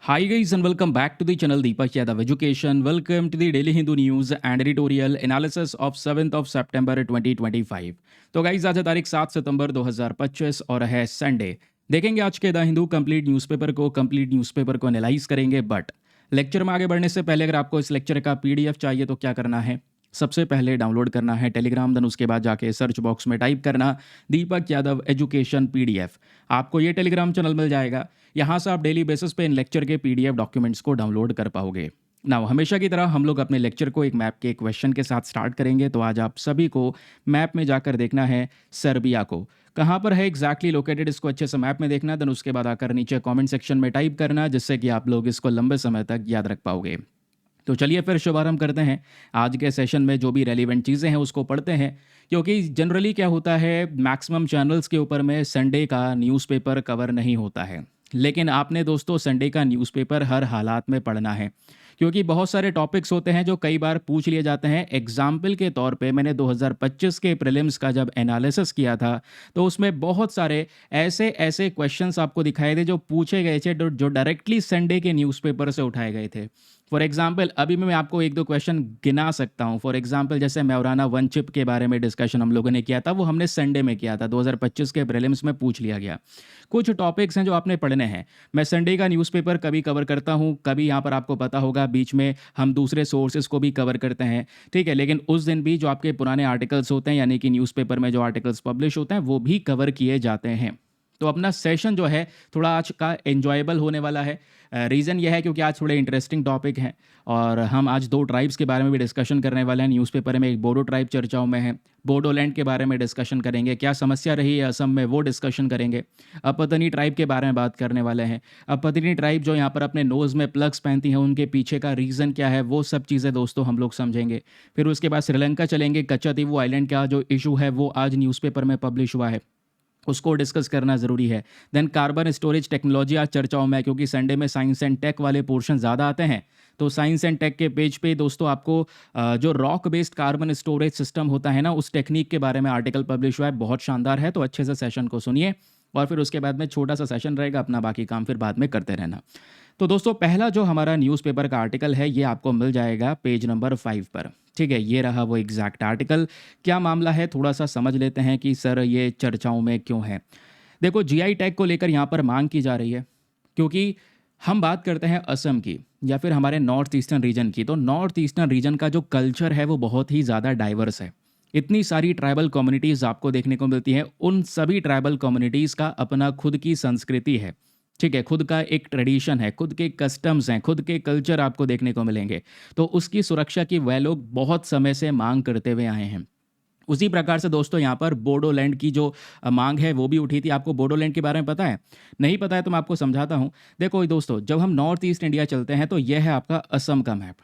Hi guys and welcome back to the channel Deepak Yadav Education. Welcome to the Daily Hindu News and Editorial Analysis of 7th of September 2025. तो guys आज है तारीख 7 सितंबर 2025 और है Sunday. देखेंगे आज के द हिंदू कंप्लीट न्यूज़पेपर को एनालाइज करेंगे। बट लेक्चर में आगे बढ़ने से पहले अगर आपको इस लेक्चर का पीडीएफ चाहिए तो क्या करना है, सबसे पहले डाउनलोड करना है टेलीग्राम, देन उसके बाद जाके सर्च बॉक्स में टाइप करना दीपक यादव एजुकेशन पीडीएफ। आपको ये टेलीग्राम चैनल मिल जाएगा। यहाँ से आप डेली बेसिस पे इन लेक्चर के पीडीएफ डॉक्यूमेंट्स को डाउनलोड कर पाओगे। नाउ हमेशा की तरह हम लोग अपने लेक्चर को एक मैप के क्वेश्चन के साथ स्टार्ट करेंगे। तो आज आप सभी को मैप में जाकर देखना है सर्बिया को कहाँ पर है एग्जैक्टली लोकेटेड, इसको अच्छे से मैप में देखना। देन उसके बाद आकर नीचे कमेंट सेक्शन में टाइप करना, जिससे कि आप लोग इसको लंबे समय तक याद रख पाओगे। तो चलिए फिर शुभारंभ करते हैं। आज के सेशन में जो भी रेलिवेंट चीज़ें हैं उसको पढ़ते हैं, क्योंकि जनरली क्या होता है, मैक्सिमम चैनल्स के ऊपर में संडे का न्यूज़पेपर कवर नहीं होता है। लेकिन आपने दोस्तों संडे का न्यूज़पेपर हर हालात में पढ़ना है, क्योंकि बहुत सारे टॉपिक्स होते हैं जो कई बार पूछ लिए जाते हैं। एग्जाम्पल के तौर पे मैंने 2025 के प्रीलिम्स का जब एनालिसिस किया था तो उसमें बहुत सारे ऐसे ऐसे क्वेश्चंस आपको दिखाए थे जो पूछे गए थे, जो डायरेक्टली संडे के न्यूज़पेपर से उठाए गए थे। फॉर एग्जाम्पल अभी मैं आपको एक दो क्वेश्चन गिना सकता हूँ। फॉर एग्जाम्पल जैसे मैवराना वन चिप के बारे में डिस्कशन हम लोगों ने किया था, वो हमने संडे में किया था, 2025 के प्रीलिम्स में पूछ लिया गया। कुछ टॉपिक्स हैं जो आपने पढ़ने हैं। मैं संडे का न्यूज़पेपर कभी कवर करता हूँ, कभी यहाँ पर आपको पता होगा बीच में हम दूसरे सोर्सेज को भी कवर करते हैं, ठीक है। लेकिन उस दिन भी जो आपके पुराने आर्टिकल्स होते हैं, यानी कि न्यूज़पेपर में जो आर्टिकल्स पब्लिश होते हैं, वो भी कवर किए जाते हैं। तो अपना सेशन जो है थोड़ा आज का एंजॉयबल होने वाला है। रीज़न यह है क्योंकि आज थोड़े इंटरेस्टिंग टॉपिक हैं और हम आज दो ट्राइब्स के बारे में भी डिस्कशन करने वाले हैं। न्यूज़पेपर में एक बोडो ट्राइब चर्चाओं में है, बोडोलैंड के बारे में डिस्कशन करेंगे, क्या समस्या रही है असम में वो डिस्कशन करेंगे। अपतनी ट्राइब के बारे में बात करने वाले हैं। अपतनी ट्राइब जो यहाँ पर अपने नोज़ में प्लग्स पहनती हैं, उनके पीछे का रीज़न क्या है, वो सब चीज़ें दोस्तों हम लोग समझेंगे। फिर उसके बाद श्रीलंका चलेंगे। कच्चातीवू आइलैंड का जो इशू है वो आज न्यूज़पेपर में पब्लिश हुआ है, उसको डिस्कस करना ज़रूरी है। देन कार्बन स्टोरेज टेक्नोलॉजी आज चर्चाओं में है, क्योंकि संडे में साइंस एंड टेक वाले पोर्शन ज़्यादा आते हैं। तो साइंस एंड टेक के पेज पे दोस्तों आपको जो rock based carbon storage system होता है ना, उस टेक्निक के बारे में आर्टिकल पब्लिश हुआ है, बहुत शानदार है। तो अच्छे से सेशन को सुनिए और फिर उसके बाद में छोटा सा सेशन रहेगा, अपना बाकी काम फिर बाद में करते रहना। तो दोस्तों पहला जो हमारा न्यूज़पेपर का आर्टिकल है ये आपको मिल जाएगा पेज नंबर 5 पर, ठीक है। ये रहा वो एग्जैक्ट आर्टिकल। क्या मामला है थोड़ा सा समझ लेते हैं कि सर ये चर्चाओं में क्यों है। देखो जीआई टैग को लेकर यहाँ पर मांग की जा रही है, क्योंकि हम बात करते हैं असम की या फिर हमारे नॉर्थ ईस्टर्न रीजन की। तो नॉर्थ ईस्टर्न रीजन का जो कल्चर है वो बहुत ही ज़्यादा डाइवर्स है। इतनी सारी ट्राइबल कम्युनिटीज़ आपको देखने को मिलती हैं। उन सभी ट्राइबल कम्युनिटीज़ का अपना खुद की संस्कृति है, ठीक है, खुद का एक ट्रेडिशन है, खुद के कस्टम्स हैं, खुद के कल्चर आपको देखने को मिलेंगे। तो उसकी सुरक्षा की वह लोग बहुत समय से मांग करते हुए आए हैं। उसी प्रकार से दोस्तों यहाँ पर बोडोलैंड की जो मांग है वो भी उठी थी। आपको बोडोलैंड के बारे में पता है? नहीं पता है तो मैं आपको समझाता हूँ। देखो दोस्तों, जब हम नॉर्थ ईस्ट इंडिया चलते हैं तो यह है आपका असम का मैप।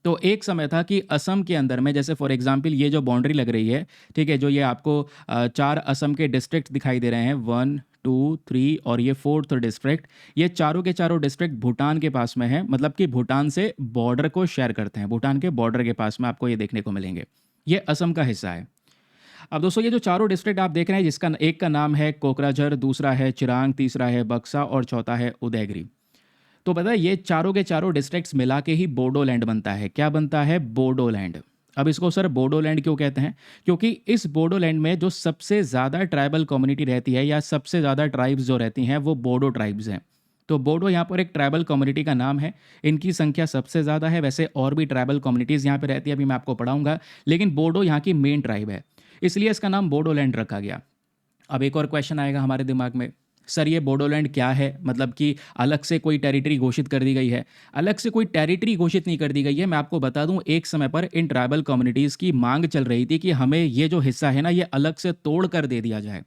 तो एक समय था कि असम के अंदर में, जैसे फॉर एग्जांपल ये जो बाउंड्री लग रही है, ठीक है, जो ये आपको चार असम के डिस्ट्रिक्ट दिखाई दे रहे हैं, 1 2 3 और ये 4th डिस्ट्रिक्ट, ये चारों के चारों डिस्ट्रिक्ट भूटान के पास में है। मतलब कि भूटान से बॉर्डर को शेयर करते हैं, भूटान के बॉर्डर के पास में आपको ये देखने को मिलेंगे। ये असम का हिस्सा है। अब दोस्तों ये जो चारों डिस्ट्रिक्ट आप देख रहे हैं, जिसका एक का नाम है कोकराझार, दूसरा है चिरांग, तीसरा है बक्सा और चौथा है उदयगिरी। तो पता है ये चारों के चारों डिस्ट्रिक्ट्स मिला के ही बोडोलैंड बनता है। क्या बनता है? बोडोलैंड। अब इसको सर बोडोलैंड क्यों कहते हैं? क्योंकि इस बोडोलैंड में जो सबसे ज़्यादा ट्राइबल कम्युनिटी रहती है या सबसे ज़्यादा ट्राइब्स जो रहती हैं वो बोडो ट्राइब्स हैं। तो बोडो यहाँ पर एक ट्राइबल कम्युनिटी का नाम है, इनकी संख्या सबसे ज़्यादा है। वैसे और भी ट्राइबल कम्युनिटीज़ यहाँ पे रहती है, अभी मैं आपको पढ़ाऊंगा, लेकिन बोडो यहाँ की मेन ट्राइब है, इसलिए इसका नाम बोडोलैंड रखा गया। अब एक और क्वेश्चन आएगा हमारे दिमाग में, सर ये बोडोलैंड क्या है? मतलब कि अलग से कोई टेरिटरी घोषित कर दी गई है? अलग से कोई टेरिटरी घोषित नहीं कर दी गई है। मैं आपको बता दूं, एक समय पर इन ट्राइबल कम्युनिटीज़ की मांग चल रही थी कि हमें ये जो हिस्सा है ना, ये अलग से तोड़ कर दे दिया जाए।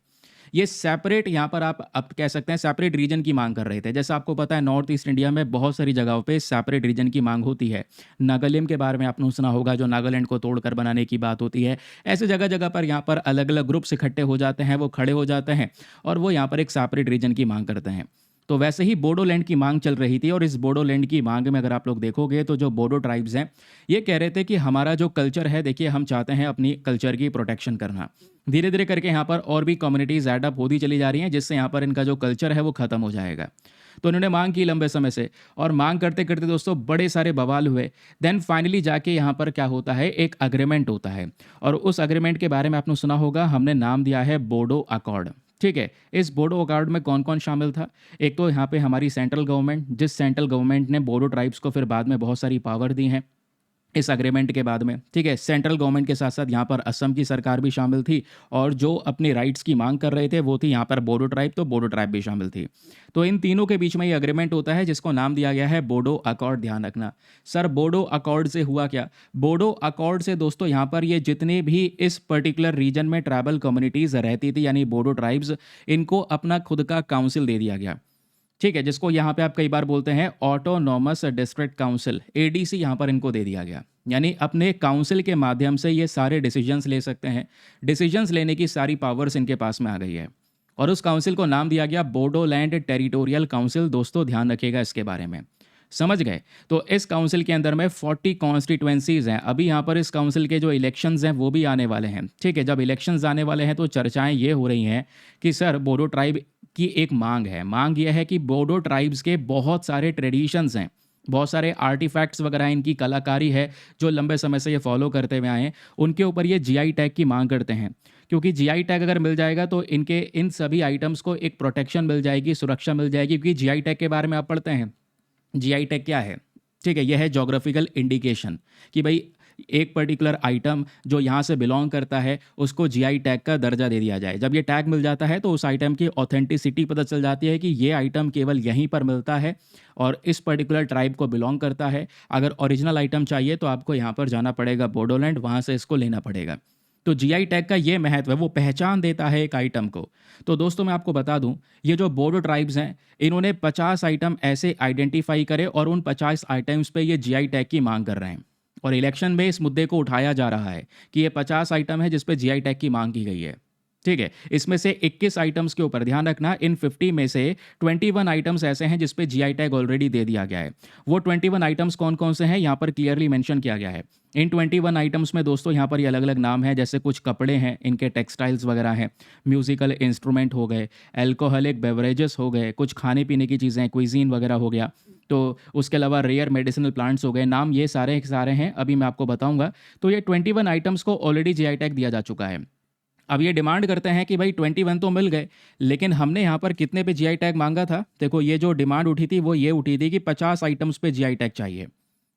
ये सेपरेट, यहाँ पर आप अब कह सकते हैं सेपरेट रीजन की मांग कर रहे थे। जैसा आपको पता है नॉर्थ ईस्ट इंडिया में बहुत सारी जगहों पे सेपरेट रीजन की मांग होती है। नागालैंड के बारे में आपने सुना होगा, जो नागालैंड को तोड़कर बनाने की बात होती है। ऐसे जगह जगह पर यहाँ पर अलग अलग ग्रुप्स इकट्ठे हो जाते हैं, वो खड़े हो जाते हैं और वो यहाँ पर एक सेपरेट रीजन की मांग करते हैं। तो वैसे ही बोडोलैंड की मांग चल रही थी और इस बोडोलैंड की मांग में अगर आप लोग देखोगे तो जो बोडो ट्राइब्स हैं ये कह रहे थे कि हमारा जो कल्चर है, देखिए हम चाहते हैं अपनी कल्चर की प्रोटेक्शन करना। धीरे धीरे करके यहाँ पर और भी कम्युनिटीज़ ऐड अप होती चली जा रही हैं, जिससे यहाँ पर इनका जो कल्चर है वो ख़त्म हो जाएगा। तो इन्होंने मांग की लंबे समय से, और मांग करते करते दोस्तों बड़े सारे बवाल हुए। देन फाइनली जाके यहाँ पर क्या होता है, एक अग्रीमेंट होता है, और उस अग्रीमेंट के बारे में आपने सुना होगा, हमने नाम दिया है बोडो अकॉर्ड। ठीक है, इस बोडो अकॉर्ड में कौन कौन शामिल था? एक तो यहाँ पे हमारी सेंट्रल गवर्नमेंट, जिस सेंट्रल गवर्नमेंट ने बोडो ट्राइब्स को फिर बाद में बहुत सारी पावर दी हैं इस अग्रीमेंट के बाद में। ठीक है, सेंट्रल गवर्नमेंट के साथ साथ यहाँ पर असम की सरकार भी शामिल थी, और जो अपने राइट्स की मांग कर रहे थे वो थी यहाँ पर बोडो ट्राइब, तो बोडो ट्राइब भी शामिल थी। तो इन तीनों के बीच में ये अग्रीमेंट होता है जिसको नाम दिया गया है बोडो अकॉर्ड। ध्यान रखना सर, बोडो अकॉर्ड से हुआ क्या? बोडो अकॉर्ड से दोस्तों यहाँ पर ये जितने भी इस पर्टिकुलर रीजन में ट्राइबल कम्युनिटीज़ रहती थी यानी बोडो ट्राइब्स, इनको अपना खुद का काउंसिल दे दिया गया। ठीक है, जिसको यहाँ पे आप कई बार बोलते हैं ऑटोनॉमस डिस्ट्रिक्ट काउंसिल, एडीसी, यहाँ पर इनको दे दिया गया। यानी अपने काउंसिल के माध्यम से ये सारे डिसीजंस ले सकते हैं, डिसीजंस लेने की सारी पावर्स इनके पास में आ गई है। और उस काउंसिल को नाम दिया गया बोडोलैंड टेरिटोरियल काउंसिल। दोस्तों ध्यान रखिएगा इसके बारे में, समझ गए? तो इस काउंसिल के अंदर में 40 कॉन्स्टिट्यूएंसीज हैं। अभी यहाँ पर इस काउंसिल के जो इलेक्शंस हैं वो भी आने वाले हैं। ठीक है, जब इलेक्शंस आने वाले हैं तो चर्चाएं ये हो रही हैं कि सर बोडो ट्राइब की एक मांग है, मांग यह है कि बोडो ट्राइब्स के बहुत सारे ट्रेडिशंस हैं, बहुत सारे आर्टिफैक्ट्स वगैरह, इनकी कलाकारी है जो लंबे समय से ये फॉलो करते हुए आए हैं, उनके ऊपर ये जीआई टैग की मांग करते हैं। क्योंकि जीआई टैग अगर मिल जाएगा तो इनके इन सभी आइटम्स को एक प्रोटेक्शन मिल जाएगी, सुरक्षा मिल जाएगी। क्योंकि जीआई टैग के बारे में आप पढ़ते हैं, जीआई टैग क्या है? ठीक है, यह है जोग्राफिकल इंडिकेशन कि भाई एक पर्टिकुलर आइटम जो यहाँ से बिलोंग करता है उसको जीआई टैग का दर्जा दे दिया जाए। जब ये टैग मिल जाता है तो उस आइटम की ऑथेंटिसिटी पता चल जाती है कि ये आइटम केवल यहीं पर मिलता है और इस पर्टिकुलर ट्राइब को बिलोंग करता है। अगर ओरिजिनल आइटम चाहिए तो आपको यहाँ पर जाना पड़ेगा बोडोलैंड, वहाँ से इसको लेना पड़ेगा। तो जीआई टैग का ये महत्व है, वो पहचान देता है एक आइटम को। तो दोस्तों मैं आपको बता दूं, ये जो बोडो ट्राइब्स हैं इन्होंने 50 आइटम ऐसे आइडेंटिफाई करे और उन 50 आइटम्स पे ये जीआई टैग की मांग कर रहे हैं। और इलेक्शन में इस मुद्दे को उठाया जा रहा है कि ये 50 आइटम है जिस पे जीआई टैग की मांग की गई है। ठीक है, इसमें से 21 आइटम्स के ऊपर ध्यान रखना, इन 50 में से 21 आइटम्स ऐसे हैं जिस पे जीआई टैग ऑलरेडी दे दिया गया है। वो 21 आइटम्स कौन कौन से हैं यहाँ पर क्लियरली मेंशन किया गया है। इन 21 आइटम्स में दोस्तों यहाँ पर ये अलग अलग नाम है, जैसे कुछ कपड़े हैं, इनके टेक्सटाइल्स वगैरह हैं, म्यूजिकल इंस्ट्रूमेंट हो गए, एल्कोहलिक बेवरेजेस हो गए, कुछ खाने पीने की चीज़ें, क्विजीन वगैरह हो गया, तो उसके अलावा रेयर मेडिसिनल प्लांट्स हो गए। नाम ये सारे के सारे हैं, अभी मैं आपको बताऊंगा। तो ये 21 आइटम्स को ऑलरेडी जीआई टैग दिया जा चुका है। अब ये डिमांड करते हैं कि भाई 21 तो मिल गए, लेकिन हमने यहाँ पर कितने पे जीआई टैग मांगा था? देखो ये जो डिमांड उठी थी वो ये उठी थी कि 50 आइटम्स पे जीआई टैग चाहिए,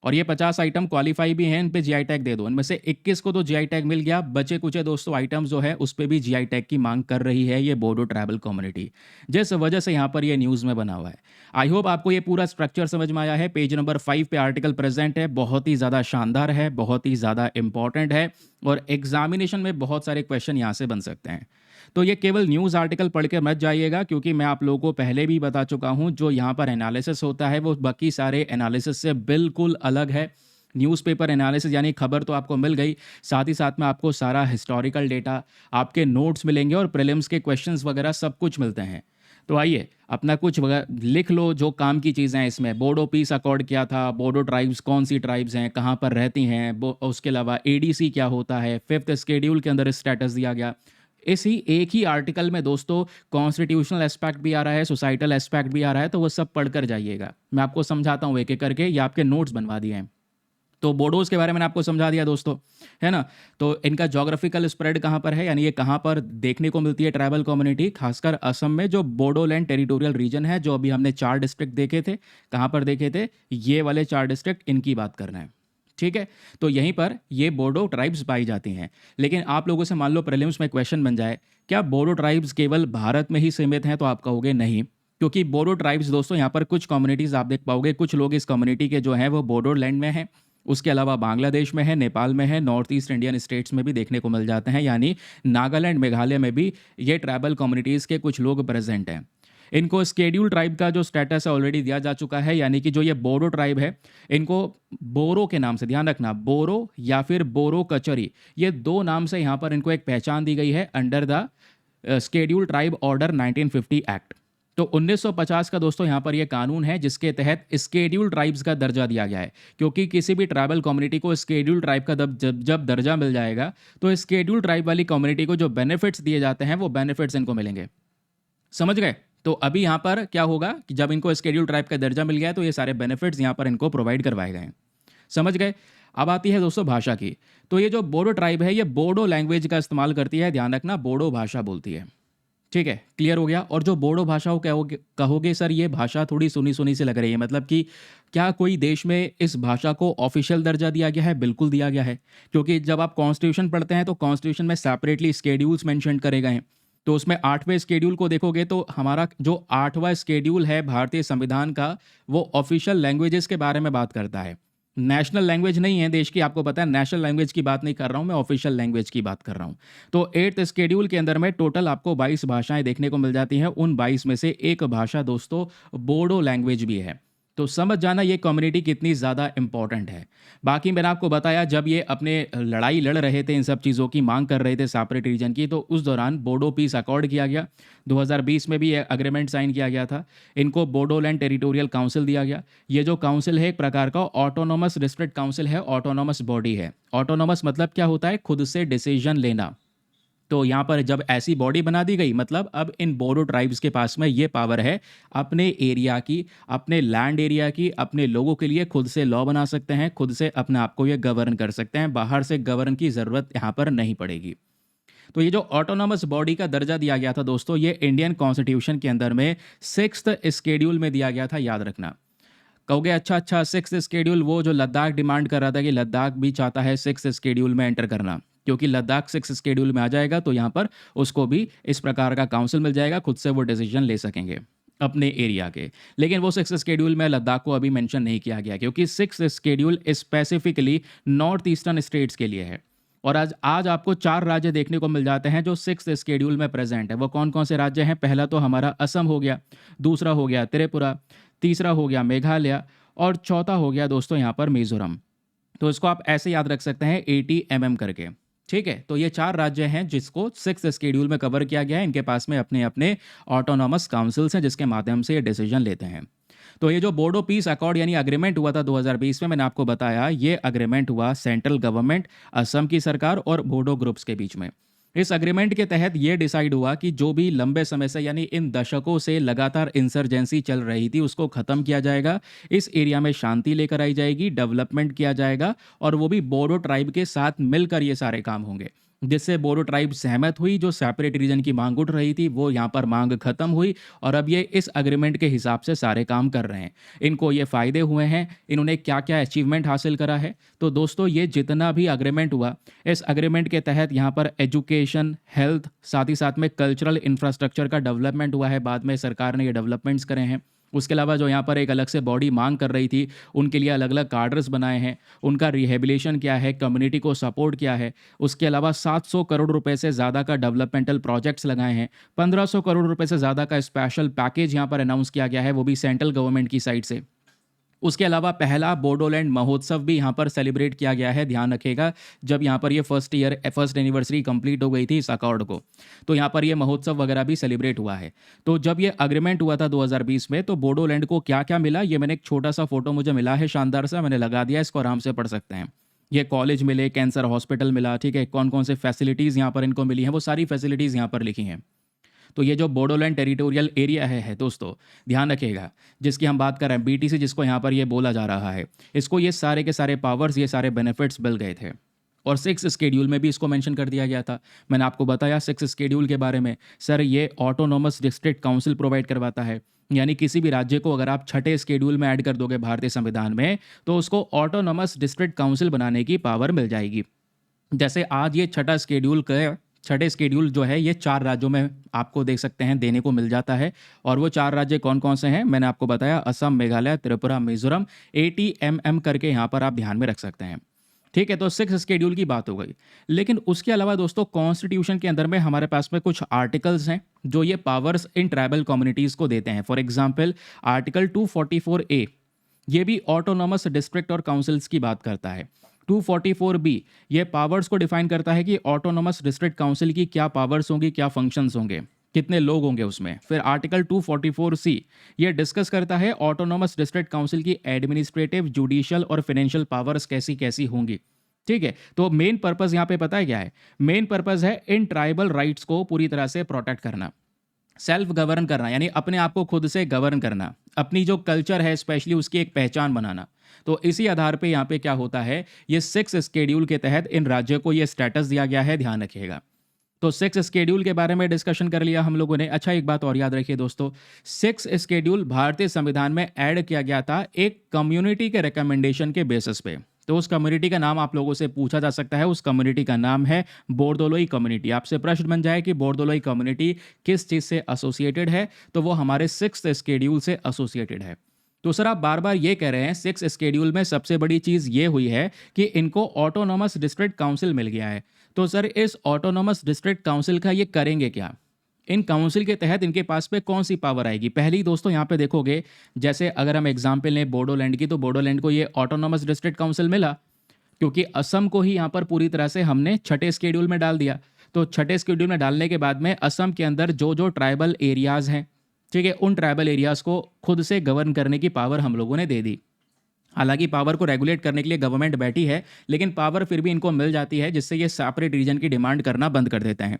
और ये 50 आइटम क्वालिफाई भी हैं, इन पे जीआई टैग दे दो। इनमें से 21 को तो जीआई टैग मिल गया, बचे कुछ दोस्तों आइटम्स जो है उस पे भी जीआई टैग की मांग कर रही है ये बोडो ट्राइबल कम्युनिटी, जिस वजह से यहाँ पर ये न्यूज़ में बना हुआ है। आई होप आपको ये पूरा स्ट्रक्चर समझ में आया है। पेज नंबर 5 पे आर्टिकल प्रेजेंट है, बहुत ही ज़्यादा शानदार है, बहुत ही ज़्यादा इंपॉर्टेंट है, और एग्जामिनेशन में बहुत सारे क्वेश्चन यहाँ से बन सकते हैं। तो ये केवल न्यूज़ आर्टिकल पढ़ के मत जाइएगा, क्योंकि मैं आप लोगों को पहले भी बता चुका हूँ, जो यहाँ पर एनालिसिस होता है वो बाकी सारे एनालिसिस से बिल्कुल अलग है। न्यूज़पेपर एनालिसिस यानी खबर तो आपको मिल गई, साथ ही साथ में आपको सारा हिस्टोरिकल डेटा, आपके नोट्स मिलेंगे और प्रीलिम्स के क्वेश्चंस वगैरह सब कुछ मिलते हैं। तो आइए अपना कुछ लिख लो जो काम की चीज़ें हैं इसमें। बोडो पीस अकॉर्ड क्या था, बोडो ट्राइब्स कौन सी ट्राइब्स हैं, कहाँ पर रहती हैं, उसके अलावा एडीसी क्या होता है, 5th शेड्यूल के अंदर स्टेटस दिया गया। इसी एक ही आर्टिकल में दोस्तों कॉन्स्टिट्यूशनल एस्पेक्ट भी आ रहा है, सोसाइटल एस्पेक्ट भी आ रहा है, तो वो सब पढ़ कर जाइएगा। मैं आपको समझाता हूँ एक एक करके, ये आपके नोट्स बनवा दिए हैं। तो बोडोज के बारे में मैंने आपको समझा दिया दोस्तों, है ना। तो इनका जोग्राफिकल स्प्रेड कहाँ पर है, यानी ये कहाँ पर देखने को मिलती है ट्राइबल कम्युनिटी, खासकर असम में जो बोडोलैंड टेरिटोरियल रीजन है, जो अभी हमने 4 डिस्ट्रिक्ट देखे थे। कहाँ पर देखे थे? ये वाले 4 डिस्ट्रिक्ट, इनकी बात करना है। ठीक है, तो यहीं पर ये बोडो ट्राइब्स पाई जाती हैं। लेकिन आप लोगों से मान लो प्रीलिम्स में क्वेश्चन बन जाए, क्या बोडो ट्राइब्स केवल भारत में ही सीमित हैं? तो आप कहोगे नहीं, क्योंकि बोडो ट्राइब्स दोस्तों यहाँ पर कुछ कम्युनिटीज़ आप देख पाओगे, कुछ लोग इस कम्युनिटी के जो हैं वो बोडोलैंड में हैं, उसके अलावा बांग्लादेश में है, नेपाल में है, नॉर्थ ईस्ट इंडियन स्टेट्स में भी देखने को मिल जाते हैं, यानी नागालैंड, मेघालय में भी ये ट्राइबल कम्युनिटीज़ के कुछ लोग प्रेजेंट हैं। इनको स्केड्यूल ट्राइब का जो स्टेटस है ऑलरेडी दिया जा चुका है, यानी कि जो ये बोडो ट्राइब है इनको बोरो के नाम से, ध्यान रखना, बोरो या फिर बोरो कचरी, ये 2 नाम से यहाँ पर इनको एक पहचान दी गई है under the schedule tribe order 1950 act. तो 1950 का दोस्तों यहाँ पर ये कानून है जिसके तहत स्केड्यूल ट्राइब्स का दर्जा दिया गया है, क्योंकि किसी भी ट्राइबल कम्युनिटी को स्केड्यूल ट्राइब का जब जब दर्जा मिल जाएगा तो स्केड्यूल ट्राइब वाली कम्युनिटी को जो बेनिफिट्स दिए जाते हैं वो बेनिफिट्स इनको मिलेंगे। समझ गए? तो अभी यहाँ पर क्या होगा कि जब इनको स्केड्यूल ट्राइब का दर्जा मिल गया है तो ये सारे बेनिफिट्स यहाँ पर इनको प्रोवाइड करवाए गए हैं। समझ गए? अब आती है दोस्तों भाषा की। तो ये जो बोडो ट्राइब है ये बोडो लैंग्वेज का इस्तेमाल करती है, ध्यान रखना, बोडो भाषा बोलती है। ठीक है, क्लियर हो गया। और जो बोडो भाषा हो कहोगे कहोगे सर ये भाषा थोड़ी सुनी सुनी सी लग रही है, मतलब कि क्या कोई देश में इस भाषा को ऑफिशियल दर्जा दिया गया है? बिल्कुल दिया गया है, क्योंकि जब आप कॉन्स्टिट्यूशन पढ़ते हैं तो कॉन्स्टिट्यूशन में सेपरेटली स्केड्यूल्स मेंशन करे गए हैं। तो उसमें 8वें स्केड्यूल को देखोगे तो हमारा जो 8वां स्केड्यूल है भारतीय संविधान का वो ऑफिशियल लैंग्वेजेस के बारे में बात करता है। नेशनल लैंग्वेज नहीं है देश की, आपको पता है, नेशनल लैंग्वेज की बात नहीं कर रहा हूँ मैं, ऑफिशियल लैंग्वेज की बात कर रहा हूँ। तो 8th स्केड्यूल के अंदर में टोटल आपको 22 भाषाएं देखने को मिल जाती हैं। उन 22 में से एक भाषा दोस्तों बोडो लैंग्वेज भी है। तो समझ जाना ये कम्युनिटी कितनी ज़्यादा इंपॉर्टेंट है। बाकी मैंने आपको बताया जब ये अपने लड़ाई लड़ रहे थे, इन सब चीज़ों की मांग कर रहे थे सेपरेट रीजन की, तो उस दौरान बोडो पीस अकॉर्ड किया गया। 2020 में भी ये अग्रीमेंट साइन किया गया था। इनको बोडोलैंड टेरिटोरियल काउंसिल दिया गया। ये जो काउंसिल है एक प्रकार का ऑटोनोमस डिस्ट्रिक्ट काउंसिल है, ऑटोनोमस बॉडी है। ऑटोनोमस मतलब क्या होता है? खुद से डिसीजन लेना। तो यहाँ पर जब ऐसी बॉडी बना दी गई, मतलब अब इन बोडो ट्राइब्स के पास में ये पावर है अपने एरिया की, अपने लैंड एरिया की, अपने लोगों के लिए खुद से लॉ बना सकते हैं, खुद से अपने आप को ये गवर्न कर सकते हैं। बाहर से गवर्न की ज़रूरत यहाँ पर नहीं पड़ेगी। तो ये जो ऑटोनॉमस बॉडी का दर्जा दिया गया था दोस्तों, ये इंडियन कॉन्स्टिट्यूशन के अंदर में 6th स्केड्यूल में दिया गया था, याद रखना। कहोगे अच्छा 6th स्केड्यूल, वो जो लद्दाख डिमांड कर रहा था कि लद्दाख भी चाहता है 6th स्केड्यूल में एंटर करना, क्योंकि लद्दाख 6th स्केड्यूल में आ जाएगा तो यहाँ पर उसको भी इस प्रकार का काउंसिल मिल जाएगा, खुद से वो डिसीजन ले सकेंगे अपने एरिया के। लेकिन वो 6th स्केड्यूल में लद्दाख को अभी मेंशन नहीं किया गया, क्योंकि 6th schedule specifically north eastern states के लिए है। और आज आज आपको 4 राज्य देखने को मिल जाते हैं जो 6th स्केड्यूल में प्रेजेंट है। वो कौन कौन से राज्य हैं? पहला तो हमारा असम हो गया, दूसरा हो गया त्रिपुरा, तीसरा हो गया मेघालय और चौथा हो गया दोस्तों यहाँ पर मिजोरम। तो इसको आप ऐसे याद रख सकते हैं 80 करके। ठीक है, तो ये 4 राज्य हैं जिसको 6th स्केड्यूल में कवर किया गया है। इनके पास में अपने अपने ऑटोनॉमस काउंसिल्स हैं जिसके माध्यम से ये डिसीजन लेते हैं। तो ये जो बोडो पीस अकॉर्ड यानी अग्रीमेंट हुआ था 2020 में, मैंने आपको बताया ये अग्रीमेंट हुआ सेंट्रल गवर्नमेंट, असम की सरकार और बोडो ग्रुप्स के बीच में। इस अग्रीमेंट के तहत ये डिसाइड हुआ कि जो भी लंबे समय से यानी इन दशकों से लगातार इंसर्जेंसी चल रही थी उसको ख़त्म किया जाएगा। इस एरिया में शांति लेकर आई जाएगी, डेवलपमेंट किया जाएगा और वो भी बोडो ट्राइब के साथ मिलकर ये सारे काम होंगे, जिससे बोडो ट्राइब सहमत हुई। जो सेपरेट रीजन की मांग उठ रही थी वो यहाँ पर मांग खत्म हुई और अब ये इस अग्रीमेंट के हिसाब से सारे काम कर रहे हैं। इनको ये फ़ायदे हुए हैं, इन्होंने क्या क्या अचीवमेंट हासिल करा है। तो दोस्तों ये जितना भी अग्रीमेंट हुआ, इस अग्रीमेंट के तहत यहाँ पर एजुकेशन, हेल्थ, साथ ही साथ में कल्चरल इंफ्रास्ट्रक्चर का डेवलपमेंट हुआ है। बाद में सरकार ने ये डेवलपमेंट्स करे हैं। उसके अलावा जो यहाँ पर एक अलग से बॉडी मांग कर रही थी उनके लिए अलग अलग कार्डर्स बनाए हैं, उनका रिहेबिलिटेशन क्या है, कम्युनिटी को सपोर्ट क्या है। उसके अलावा 700 करोड़ रुपए से ज़्यादा का डेवलपमेंटल प्रोजेक्ट्स लगाए हैं। 1500 करोड़ रुपए से ज़्यादा का स्पेशल पैकेज यहाँ पर अनाउंस किया गया है, वो भी सेंट्रल गवर्नमेंट की साइड से। उसके अलावा पहला बोडोलैंड महोत्सव भी यहाँ पर सेलिब्रेट किया गया है, ध्यान रखिएगा। जब यहाँ पर ये फर्स्ट एनिवर्सरी कंप्लीट हो गई थी इस अकॉर्ड को, तो यहाँ पर ये महोत्सव वगैरह भी सेलिब्रेट हुआ है। तो जब ये अग्रीमेंट हुआ था 2020 में, तो बोडोलैंड को क्या क्या मिला, ये मैंने एक छोटा सा फोटो मुझे मिला है शानदार सा, मैंने लगा दिया, इसको आराम से पढ़ सकते हैं। ये कॉलेज मिले, कैंसर हॉस्पिटल मिला, ठीक है, कौन कौन से फैसिलिटीज़ यहाँ पर इनको मिली हैं वो सारी फैसिलिटीज़ यहाँ पर लिखी हैं। तो ये जो बोडोलैंड टेरिटोरियल एरिया है दोस्तों, ध्यान रखिएगा, जिसकी हम बात कर रहे हैं बीटीसी, जिसको यहाँ पर ये बोला जा रहा है, इसको ये सारे के सारे पावर्स, ये सारे बेनिफिट्स मिल गए थे। और 6th स्केड्यूल में भी इसको मेंशन कर दिया गया था। मैंने आपको बताया 6th स्केड्यूल के बारे में, सर ये ऑटोनोमस डिस्ट्रिक्ट काउंसिल प्रोवाइड करवाता है। यानी किसी भी राज्य को अगर आप 6ठे स्केड्यूल में ऐड कर दोगे भारतीय संविधान में, तो उसको ऑटोनोमस डिस्ट्रिक्ट काउंसिल बनाने की पावर मिल जाएगी। जैसे आज ये 6ठा स्केड्यूल का 6ठे स्केड्यूल जो है ये 4 राज्यों में आपको देख सकते हैं देने को मिल जाता है। और वो 4 राज्य कौन कौन से हैं मैंने आपको बताया, असम, मेघालय, त्रिपुरा, मिजोरम। 80 करके यहाँ पर आप ध्यान में रख सकते हैं। ठीक है, तो 6 शेड्यूल की बात हो गई। लेकिन उसके अलावा दोस्तों कॉन्स्टिट्यूशन के अंदर में हमारे पास में कुछ आर्टिकल्स हैं जो ये पावर्स इन ट्राइबल कम्युनिटीज़ को देते हैं। फॉर एग्जांपल आर्टिकल 244A, ये भी ऑटोनॉमस डिस्ट्रिक्ट और काउंसिल्स की बात करता है। 244B ये पावर्स को डिफाइन करता है कि ऑटोनॉमस डिस्ट्रिक्ट काउंसिल की क्या पावर्स होंगी, क्या फंक्शंस होंगे। कितने लोग होंगे उसमें। फिर आर्टिकल 244C ये डिस्कस करता है ऑटोनोमस डिस्ट्रिक्ट काउंसिल की एडमिनिस्ट्रेटिव, जुडिशियल और फाइनेंशियल पावर्स कैसी कैसी होंगी। ठीक है, तो मेन पर्पस यहाँ पे पता है क्या है? मेन पर्पस है इन ट्राइबल राइट्स को पूरी तरह से प्रोटेक्ट करना, सेल्फ गवर्न करना, यानी अपने आप को खुद से गवर्न करना, अपनी जो कल्चर है स्पेशली उसकी एक पहचान बनाना। तो इसी आधार पे यहाँ पे क्या होता है, ये 6 शेड्यूल के तहत इन राज्यों को ये स्टेटस दिया गया है, ध्यान रखिएगा। तो 6 शेड्यूल के बारे में डिस्कशन कर लिया हम लोगों ने। अच्छा, एक बात और याद रखिए दोस्तों, 6 शेड्यूल भारतीय संविधान में ऐड किया गया था एक कम्युनिटी के रिकमेंडेशन के बेसिस पे। तो उस कम्युनिटी का नाम आप लोगों से पूछा जा सकता है, उस कम्युनिटी का नाम है बोरदोलोई कम्युनिटी। आपसे प्रश्न बन जाए कि बोरदोलोई कम्युनिटी किस चीज़ से एसोसिएटेड है, तो वो हमारे 6 शेड्यूल से एसोसिएटेड है। तो सर आप बार बार ये कह रहे हैं 6 शेड्यूल में सबसे बड़ी चीज़ ये हुई है कि इनको ऑटोनॉमस डिस्ट्रिक्ट काउंसिल मिल गया है। तो सर इस ऑटोनॉमस डिस्ट्रिक्ट काउंसिल का ये करेंगे क्या? इन काउंसिल के तहत इनके पास पे कौन सी पावर आएगी? पहली दोस्तों यहाँ पे देखोगे, जैसे अगर हम एग्जाम्पल लें बोडोलैंड की, तो बोडोलैंड को ये ऑटोनॉमस डिस्ट्रिक्ट काउंसिल मिला क्योंकि असम को ही यहाँ पर पूरी तरह से हमने छठे शेड्यूल में डाल दिया। तो छठे शेड्यूल में डालने के बाद में असम के अंदर जो जो ट्राइबल एरियाज़ हैं, ठीक है, उन ट्राइबल एरियाज़ को खुद से गवर्न करने की पावर हम लोगों ने दे दी। हालांकि पावर को रेगुलेट करने के लिए गवर्नमेंट बैठी है, लेकिन पावर फिर भी इनको मिल जाती है, जिससे ये सेपरेट रीजन की डिमांड करना बंद कर देते हैं।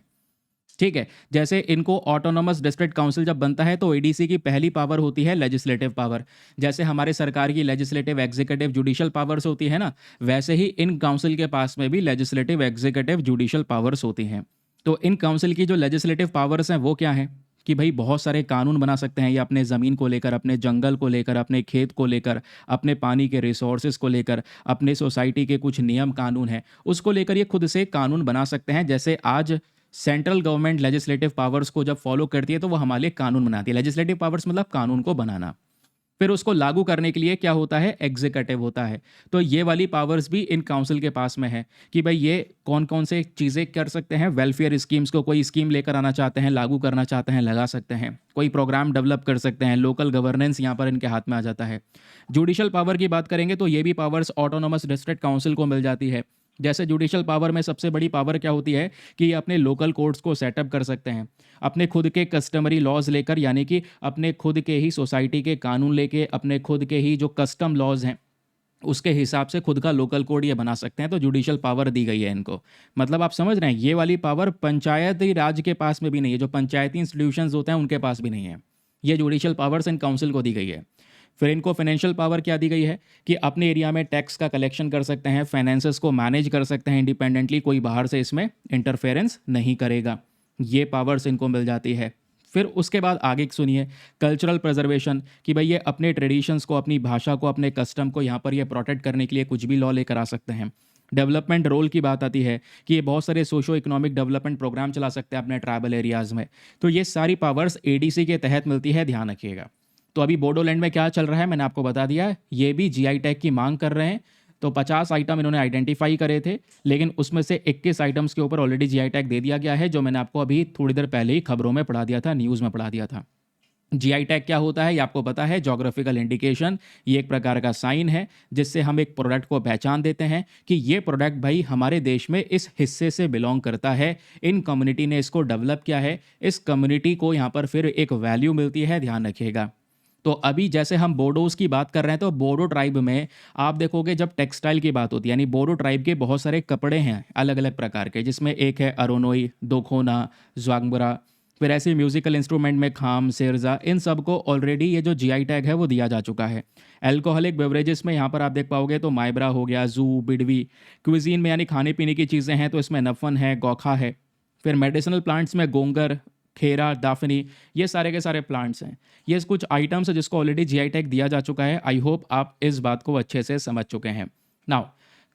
ठीक है, जैसे इनको ऑटोनॉमस डिस्ट्रिक्ट काउंसिल जब बनता है तो एडीसी की पहली पावर होती है लेजिस्लेटिव पावर। जैसे हमारे सरकार की लेजिस्लेटिव, एग्जीक्यूटिव, जुडिशियल पावर्स होती है ना, वैसे ही इन काउंसिल के पास में भी लेजिस्लेटिव, एग्जीक्यूटिव, जुडिशियल पावर्स होती हैं। तो इन काउंसिल की जो लेजिस्लेटिव पावर्स हैं वो क्या हैं कि भाई बहुत सारे कानून बना सकते हैं ये अपने ज़मीन को लेकर, अपने जंगल को लेकर, अपने खेत को लेकर, अपने पानी के रिसोर्सेज को लेकर, अपने सोसाइटी के कुछ नियम कानून हैं उसको लेकर ये खुद से कानून बना सकते हैं। जैसे आज सेंट्रल गवर्नमेंट लेजिस्लेटिव पावर्स को जब फॉलो करती है तो वो हमारे लिए कानून बनाती है। लेजिस्लेटिव पावर्स मतलब कानून को बनाना। फिर उसको लागू करने के लिए क्या होता है, एग्जीक्यूटिव होता है। तो ये वाली पावर्स भी इन काउंसिल के पास में है कि भाई ये कौन कौन से चीज़ें कर सकते हैं। वेलफेयर स्कीम्स को कोई स्कीम लेकर आना चाहते हैं, लागू करना चाहते हैं, लगा सकते हैं। कोई प्रोग्राम डेवलप कर सकते हैं। लोकल गवर्नेंस यहाँ पर इनके हाथ में आ जाता है। जुडिशियल पावर की बात करेंगे तो ये भी पावर्स ऑटोनोमस डिस्ट्रिक्ट काउंसिल को मिल जाती है। जैसे जुडिशियल पावर में सबसे बड़ी पावर क्या होती है कि ये अपने लोकल कोर्ट्स को सेटअप कर सकते हैं, अपने खुद के कस्टमरी लॉज लेकर, यानी कि अपने खुद के ही सोसाइटी के कानून लेके, अपने खुद के ही जो कस्टम लॉज हैं उसके हिसाब से खुद का लोकल कोड ये बना सकते हैं। तो जुडिशियल पावर दी गई है इनको। मतलब आप समझ रहे हैं, ये वाली पावर पंचायती राज के पास में भी नहीं है, जो पंचायती इंस्टीट्यूशंस होते हैं उनके पास भी नहीं है। ये जुडिशियल पावर्स इन काउंसिल को दी गई है। फिर इनको फाइनेंशियल पावर क्या दी गई है कि अपने एरिया में टैक्स का कलेक्शन कर सकते हैं, फाइनेंसेस को मैनेज कर सकते हैं इंडिपेंडेंटली, कोई बाहर से इसमें इंटरफेरेंस नहीं करेगा। ये पावर्स इनको मिल जाती है। फिर उसके बाद आगे सुनिए, कल्चरल प्रिजर्वेशन, कि भाई ये अपने ट्रेडिशंस को, अपनी भाषा को, अपने कस्टम को यहाँ पर ये प्रोटेक्ट करने के लिए कुछ भी लॉ लेकर आ सकते हैं। डेवलपमेंट रोल की बात आती है कि ये बहुत सारे सोशो इकोनॉमिक डेवलपमेंट प्रोग्राम चला सकते हैं अपने ट्राइबल एरियाज़ में। तो ये सारी पावर्स एडीसी के तहत मिलती है, ध्यान रखिएगा। तो अभी बोडोलैंड में क्या चल रहा है मैंने आपको बता दिया है, ये भी जीआई टैग की मांग कर रहे हैं। तो 50 आइटम इन्होंने आइडेंटिफाई करे थे, लेकिन उसमें से 21 आइटम्स के ऊपर ऑलरेडी जीआई टैग दे दिया गया है, जो मैंने आपको अभी थोड़ी देर पहले ही खबरों में पढ़ा दिया था, न्यूज़ में पढ़ा दिया था। जीआई टैग क्या होता है ये आपको पता है, जोग्राफिकल इंडिकेशन। ये एक प्रकार का साइन है जिससे हम एक प्रोडक्ट को पहचान देते हैं कि ये प्रोडक्ट भाई हमारे देश में इस हिस्से से बिलोंग करता है, इन कम्युनिटी ने इसको डेवलप किया है, इस कम्युनिटी को यहाँ पर फिर एक वैल्यू मिलती है, ध्यान रखिएगा। तो अभी जैसे हम बोडोज़ की बात कर रहे हैं, तो बोडो ट्राइब में आप देखोगे जब टेक्सटाइल की बात होती है, यानी बोडो ट्राइब के बहुत सारे कपड़े हैं अलग अलग प्रकार के, जिसमें एक है अरोनोई, दोखोना, ज्वांगबरा। फिर ऐसे म्यूजिकल इंस्ट्रूमेंट में खाम, सिरजा, इन सब को ऑलरेडी ये जो जीआई टैग है वो दिया जा चुका है। अल्कोहलिक बेवरेजेस में यहाँ पर आप देख पाओगे तो माइब्रा हो गया, जू, बिडवी। क्विजीन में यानी खाने पीने की चीज़ें हैं तो इसमें नफन है, गौखा है। फिर मेडिसिनल प्लांट्स में गोंगर, खेरा, दाफनी, ये सारे के सारे प्लांट्स हैं। ये कुछ आइटम्स हैं जिसको ऑलरेडी जीआई टैग दिया जा चुका है। आई होप आप इस बात को अच्छे से समझ चुके हैं। नाउ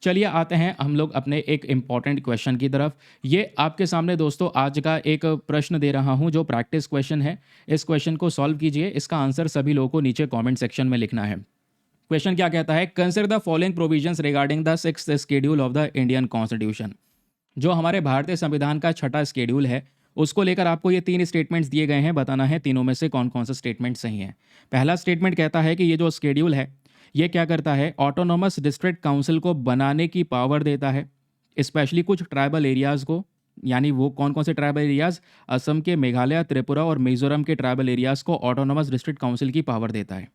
चलिए आते हैं हम लोग अपने एक इम्पॉर्टेंट क्वेश्चन की तरफ। ये आपके सामने दोस्तों आज का एक प्रश्न दे रहा हूं जो प्रैक्टिस क्वेश्चन है। इस क्वेश्चन को सॉल्व कीजिए, इसका आंसर सभी लोगों को नीचे कमेंट सेक्शन में लिखना है। क्वेश्चन क्या कहता है, consider the following provisions regarding the 6th schedule of the Indian constitution. जो हमारे भारतीय संविधान का छठा शेड्यूल है उसको लेकर आपको ये 3 स्टेटमेंट्स दिए गए हैं, बताना है तीनों में से कौन कौन सा स्टेटमेंट सही है। पहला स्टेटमेंट कहता है कि ये जो शेड्यूल है ये क्या करता है, ऑटोनॉमस डिस्ट्रिक्ट काउंसिल को बनाने की पावर देता है, स्पेशली कुछ ट्राइबल एरियाज़ को यानी वो कौन कौन से ट्राइबल एरियाज़, असम के, मेघालय, त्रिपुरा और मिजोरम के ट्राइबल एरियाज़ को ऑटोनोमस डिस्ट्रिक्ट काउंसिल की पावर देता है।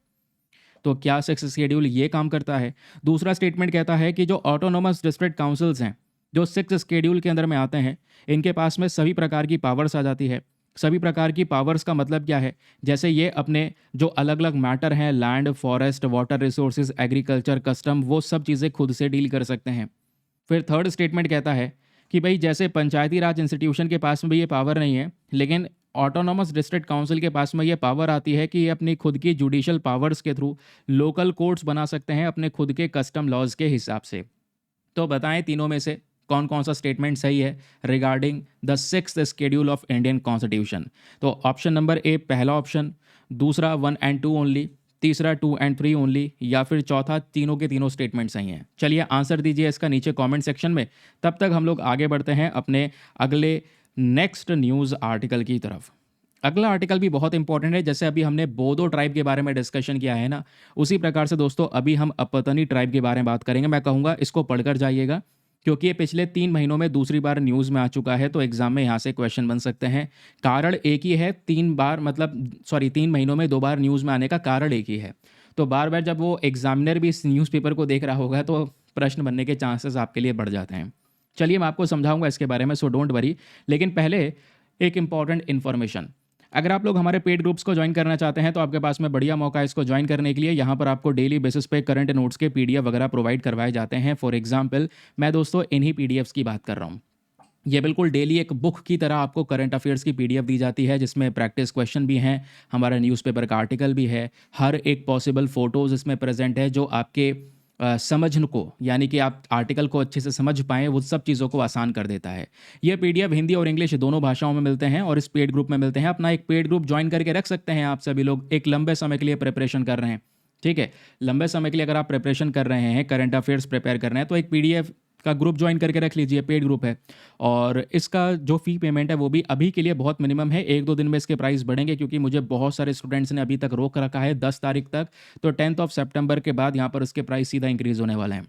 तो क्या सिक्स शेड्यूल ये काम करता है? दूसरा स्टेटमेंट कहता है कि जो ऑटोनोमस डिस्ट्रिक्ट काउंसिल्स हैं, जो सिक्स शेड्यूल के अंदर में आते हैं, इनके पास में सभी प्रकार की पावर्स आ जाती है। सभी प्रकार की पावर्स का मतलब क्या है? जैसे ये अपने जो अलग अलग मैटर हैं, land, forest, water resources, agriculture, custom, वो सब चीज़ें खुद से डील कर सकते हैं। फिर थर्ड स्टेटमेंट कहता है कि भाई जैसे पंचायती राज इंस्टीट्यूशन के पास में भी ये पावर नहीं है, लेकिन ऑटोनॉमस डिस्ट्रिक्ट काउंसिल के पास में ये पावर आती है कि ये अपनी खुद की जुडिशल पावर्स के थ्रू लोकल कोर्ट्स बना सकते हैं अपने खुद के कस्टम लॉज के हिसाब से। तो बताएं तीनों में से कौन कौन सा स्टेटमेंट सही है regarding the sixth schedule of Indian constitution? तो ऑप्शन नंबर ए पहला ऑप्शन, दूसरा 1 and 2 ओनली, तीसरा 2 and 3 ओनली, या फिर चौथा तीनों के तीनों स्टेटमेंट सही हैं? चलिए आंसर दीजिए इसका नीचे कमेंट सेक्शन में। तब तक हम लोग आगे बढ़ते हैं अपने अगले नेक्स्ट न्यूज़ आर्टिकल की तरफ। अगला आर्टिकल भी बहुत इंपॉर्टेंट है। जैसे अभी हमने बोडो ट्राइब के बारे में डिस्कशन किया है ना, उसी प्रकार से दोस्तों अभी हम अपतनी ट्राइब के बारे में बात करेंगे। मैं कहूँगा इसको पढ़कर जाइएगा, क्योंकि ये पिछले 3 महीनों में दूसरी बार न्यूज़ में आ चुका है, तो एग्जाम में यहाँ से क्वेश्चन बन सकते हैं। कारण एक ही है, 3 महीनों में 2 बार न्यूज़ में आने का कारण एक ही है। तो बार बार जब वो एग्जामिनर भी इस न्यूज़पेपर को देख रहा होगा तो प्रश्न बनने के चांसेस आपके लिए बढ़ जाते हैं। चलिए मैं आपको समझाऊंगा इसके बारे में, सो डोंट वरी। लेकिन पहले एक इंपॉर्टेंट इन्फॉर्मेशन, अगर आप लोग हमारे पेड ग्रुप्स को ज्वाइन करना चाहते हैं तो आपके पास में बढ़िया मौका है इसको ज्वाइन करने के लिए। यहाँ पर आपको डेली बेसिस पे करंट नोट्स के पीडीएफ वगैरह प्रोवाइड करवाए जाते हैं। फॉर एग्जांपल मैं दोस्तों इन्हीं पीडीएफ्स की बात कर रहा हूँ। ये बिल्कुल डेली एक बुक की तरह आपको करंट अफेयर्स की पीडीएफ दी जाती है, जिसमें प्रैक्टिस क्वेश्चन भी हैं, हमारा न्यूज़पेपर का आर्टिकल भी है, हर एक पॉसिबल फ़ोटोज़ इसमें प्रेजेंट है जो आपके समझने को, यानी कि आप आर्टिकल को अच्छे से समझ पाएँ, वो सब चीज़ों को आसान कर देता है। ये पीडीएफ हिंदी और इंग्लिश दोनों भाषाओं में मिलते हैं और इस पेड ग्रुप में मिलते हैं। अपना एक पेड ग्रुप ज्वाइन करके रख सकते हैं आप सभी लोग, एक लंबे समय के लिए प्रिपरेशन कर रहे हैं। ठीक है, लंबे समय के लिए अगर आप प्रिपरेशन कर रहे हैं, करंट अफेयर्स प्रिपेयर कर रहे हैं, तो एक पीडीएफ का ग्रुप ज्वाइन करके रख लीजिए, पेड ग्रुप है। और इसका जो फ़ी पेमेंट है वो भी अभी के लिए बहुत मिनिमम है, 1-2 दिन में इसके प्राइस बढ़ेंगे, क्योंकि मुझे बहुत सारे स्टूडेंट्स ने अभी तक रोक रखा है 10 तारीख तक। तो 10th सितंबर के बाद यहाँ पर इसके प्राइस सीधा इंक्रीज़ होने वाले हैं।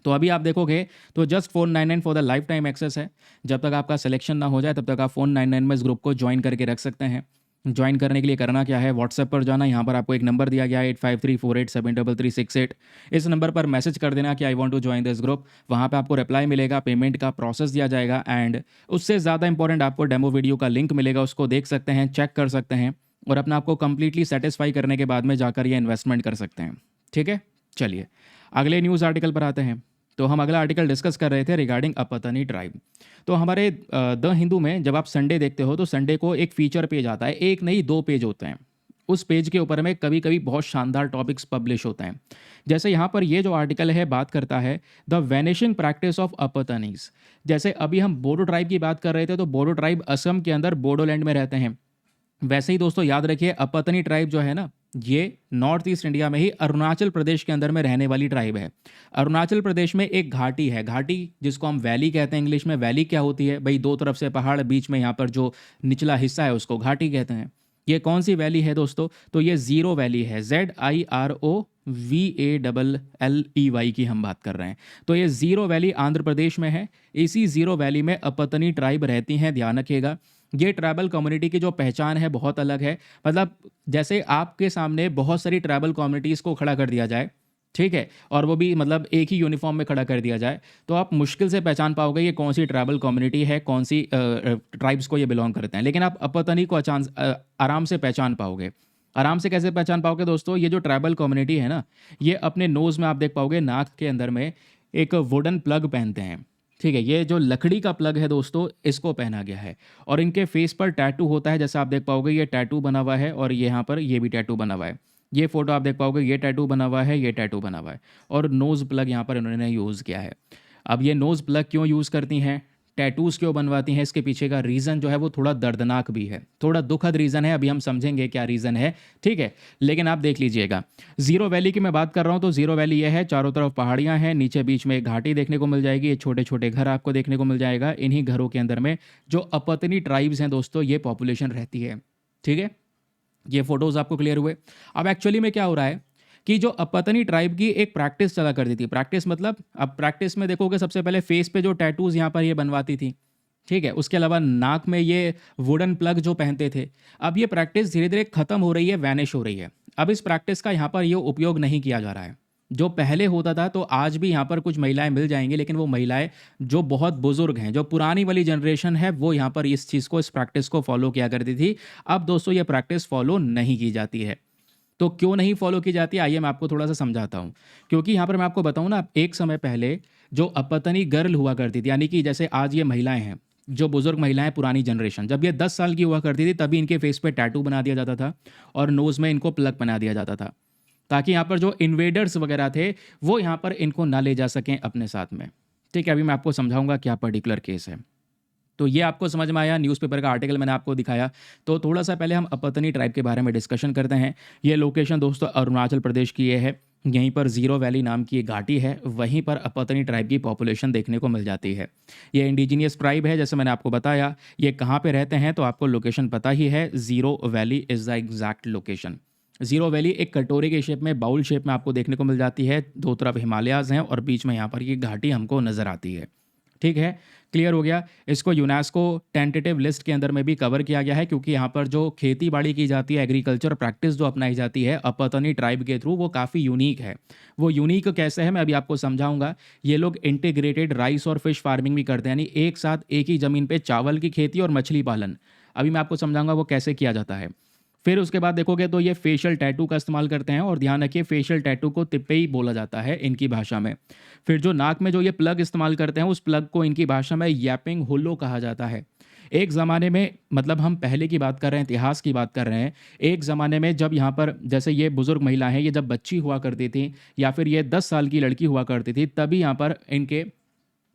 तो अभी आप देखोगे तो just 499 for the lifetime access है। जब तक आपका सिलेक्शन ना हो जाए तब तक आप 499 में इस ग्रुप को ज्वाइन करके रख सकते हैं। ज्वाइन करने के लिए करना क्या है, व्हाट्सएप पर जाना, यहाँ पर आपको एक नंबर दिया गया है 8534873368। इस नंबर पर मैसेज कर देना कि I want to join this group. वहाँ पे आपको रिप्लाई मिलेगा, पेमेंट का प्रोसेस दिया जाएगा, एंड उससे ज़्यादा इंपॉर्टेंट आपको डेमो वीडियो का लिंक मिलेगा, उसको देख सकते हैं, चेक कर सकते हैं और अपना आपको कंप्लीटली सेटिस्फाई करने के बाद में जाकर ये इन्वेस्टमेंट कर सकते हैं। ठीक है, चलिए अगले न्यूज़ आर्टिकल पर आते हैं। तो हम अगला आर्टिकल डिस्कस कर रहे थे रिगार्डिंग अपतनी ट्राइब। तो हमारे द हिंदू में जब आप संडे देखते हो तो संडे को एक फीचर पेज आता है, एक नहीं 2 पेज होते हैं। उस पेज के ऊपर में कभी कभी बहुत शानदार टॉपिक्स पब्लिश होते हैं। जैसे यहाँ पर ये जो आर्टिकल है बात करता है द वैनिशिंग प्रैक्टिस ऑफ अपतनीज। जैसे अभी हम बोडो ट्राइब की बात कर रहे थे, तो बोडो ट्राइब असम के अंदर बोडोलैंड में रहते हैं। वैसे ही दोस्तों याद रखिए, अपतनी ट्राइब जो है ना, ये नॉर्थ ईस्ट इंडिया में ही अरुणाचल प्रदेश के अंदर में रहने वाली ट्राइब है। अरुणाचल प्रदेश में एक घाटी है, घाटी जिसको हम वैली कहते हैं इंग्लिश में। वैली क्या होती है भाई, 2 तरफ से पहाड़, बीच में यहाँ पर जो निचला हिस्सा है उसको घाटी कहते हैं। ये कौन सी वैली है दोस्तों? तो ये ज़ीरो वैली है, ZIROVALLEY की हम बात कर रहे हैं। तो ये ज़ीरो वैली आंध्र प्रदेश में है। इसी ज़ीरो वैली में अपतनी ट्राइब रहती हैं, ध्यान रखिएगा। ये ट्राइबल कम्युनिटी की जो पहचान है बहुत अलग है। मतलब जैसे आपके सामने बहुत सारी ट्राइबल कम्युनिटीज़ को खड़ा कर दिया जाए, ठीक है, और वो भी मतलब एक ही यूनिफॉर्म में खड़ा कर दिया जाए, तो आप मुश्किल से पहचान पाओगे ये कौन सी ट्राइबल कम्युनिटी है, कौन सी ट्राइब्स को ये बिलोंग करते हैं। लेकिन आप अपतनी को आराम से पहचान पाओगे। आराम से कैसे पहचान पाओगे दोस्तों? ये जो ट्राइबल कम्युनिटी है ना, ये अपने नोज़ में आप देख पाओगे, नाक के अंदर में एक वुडन प्लग पहनते हैं। ठीक है, ये जो लकड़ी का प्लग है दोस्तों, इसको पहना गया है। और इनके फेस पर टैटू होता है, जैसा आप देख पाओगे ये टैटू बना हुआ है, और यहाँ पर ये भी टैटू बना हुआ है। ये फोटो आप देख पाओगे, ये टैटू बना हुआ है, ये टैटू बना हुआ है, और नोज़ प्लग यहाँ पर इन्होंने यूज़ किया है। अब ये नोज़ प्लग क्यों यूज़ करती हैं, टैटूज़ क्यों बनवाती हैं, इसके पीछे का रीज़न जो है वो थोड़ा दर्दनाक भी है, थोड़ा दुखद रीज़न है। अभी हम समझेंगे क्या रीज़न है, ठीक है। लेकिन आप देख लीजिएगा, ज़ीरो वैली की मैं बात कर रहा हूँ, तो ज़ीरो वैली ये है, चारों तरफ पहाड़ियाँ हैं, नीचे बीच में एक घाटी देखने को मिल जाएगी, ये छोटे छोटे घर आपको देखने को मिल जाएगा। इन्हीं घरों के अंदर में जो अपतनी ट्राइब्स हैं दोस्तों, ये पॉपुलेशन रहती है। ठीक है, ये फोटोज़ आपको क्लियर हुए। अब एक्चुअली में क्या हो रहा है कि जो अपतनी ट्राइब की एक प्रैक्टिस चला करती थी, प्रैक्टिस मतलब अब प्रैक्टिस में देखोगे सबसे पहले फेस पे जो टैटूज़ यहाँ पर ये बनवाती थी, ठीक है, उसके अलावा नाक में ये वुडन प्लग जो पहनते थे, अब ये प्रैक्टिस धीरे-धीरे खत्म हो रही है, वैनिश हो रही है। अब इस प्रैक्टिस का यहाँ पर ये उपयोग नहीं किया जा रहा है। जो पहले होता था तो आज भी यहाँ पर कुछ महिलाएँ मिल जाएँगी, लेकिन वो महिलाएँ जो बहुत बुज़ुर्ग हैं, जो पुरानी वाली जनरेशन है, वो यहाँ पर इस चीज़ को, इस प्रैक्टिस को फ़ॉलो किया करती थी। अब दोस्तों ये प्रैक्टिस फ़ॉलो नहीं की जाती है। तो क्यों नहीं फ़ॉलो की जाती है, आइए मैं आपको थोड़ा-सा समझाता हूँ। क्योंकि यहाँ पर मैं आपको बताऊँ ना, एक समय पहले जो अपतनी गर्ल हुआ करती थी, यानी कि जैसे आज ये महिलाएँ हैं, जो बुज़ुर्ग महिलाएँ पुरानी जनरेशन, जब ये 10 साल की हुआ करती थी, तभी इनके फेस पे टैटू बना दिया जाता था और नोज़ में इनको प्लग बना दिया जाता था। ताकि यहाँ पर जो इन्वेडर्स वगैरह थे, वो यहाँ पर इनको ना ले जा सकें अपने साथ में। ठीक है, अभी मैं आपको समझाऊँगा क्या पर्टिकुलर केस है। तो ये आपको समझ में आया, न्यूज़पेपर का आर्टिकल मैंने आपको दिखाया। तो थोड़ा-सा पहले हम अपतनी ट्राइब के बारे में डिस्कशन करते हैं। ये लोकेशन दोस्तों अरुणाचल प्रदेश की ये है। यहीं पर ज़ीरो वैली नाम की एक घाटी है, वहीं पर अपतनी ट्राइब की पॉपुलेशन देखने को मिल जाती है। ये इंडिजिनियस ट्राइब है, जैसे मैंने आपको बताया। ये कहाँ पे रहते हैं तो आपको लोकेशन पता ही है, zero valley is the exact location. Zero valley एक कटोरे के शेप में, बाउल शेप में आपको देखने को मिल जाती है। 2 तरफ हिमालयाज़ हैं और बीच में यहाँ पर ये घाटी हमको नज़र आती है। ठीक है, क्लियर हो गया। इसको यूनेस्को टेंटेटिव लिस्ट के अंदर में भी कवर किया गया है, क्योंकि यहाँ पर जो खेती-बाड़ी की जाती है, एग्रीकल्चर प्रैक्टिस जो अपनाई जाती है अपतनी ट्राइब के थ्रू, वो काफ़ी यूनिक है। वो यूनिक कैसे है, मैं अभी आपको समझाऊँगा। ये लोग इंटीग्रेटेड राइस और फिश फार्मिंग भी करते हैं, यानी एक साथ एक ही ज़मीन पे चावल की खेती और मछली पालन। अभी मैं आपको समझाऊँगा वो कैसे किया जाता है। फिर उसके बाद देखोगे तो ये फेशियल टैटू का इस्तेमाल करते हैं, और ध्यान रखिए फेशियल टैटू को तिप्पेई बोला जाता है इनकी भाषा में। फिर जो नाक में जो ये प्लग इस्तेमाल करते हैं, उस प्लग को इनकी भाषा में यापिंग हुल्लो कहा जाता है। एक ज़माने में, मतलब हम पहले की बात कर रहे हैं, इतिहास की बात कर रहे हैं। एक ज़माने में जब यहाँ पर जैसे ये बुज़ुर्ग महिला हैं, ये जब बच्ची हुआ करती थी या फिर ये 10 साल की लड़की हुआ करती थी, तभी यहाँ पर इनके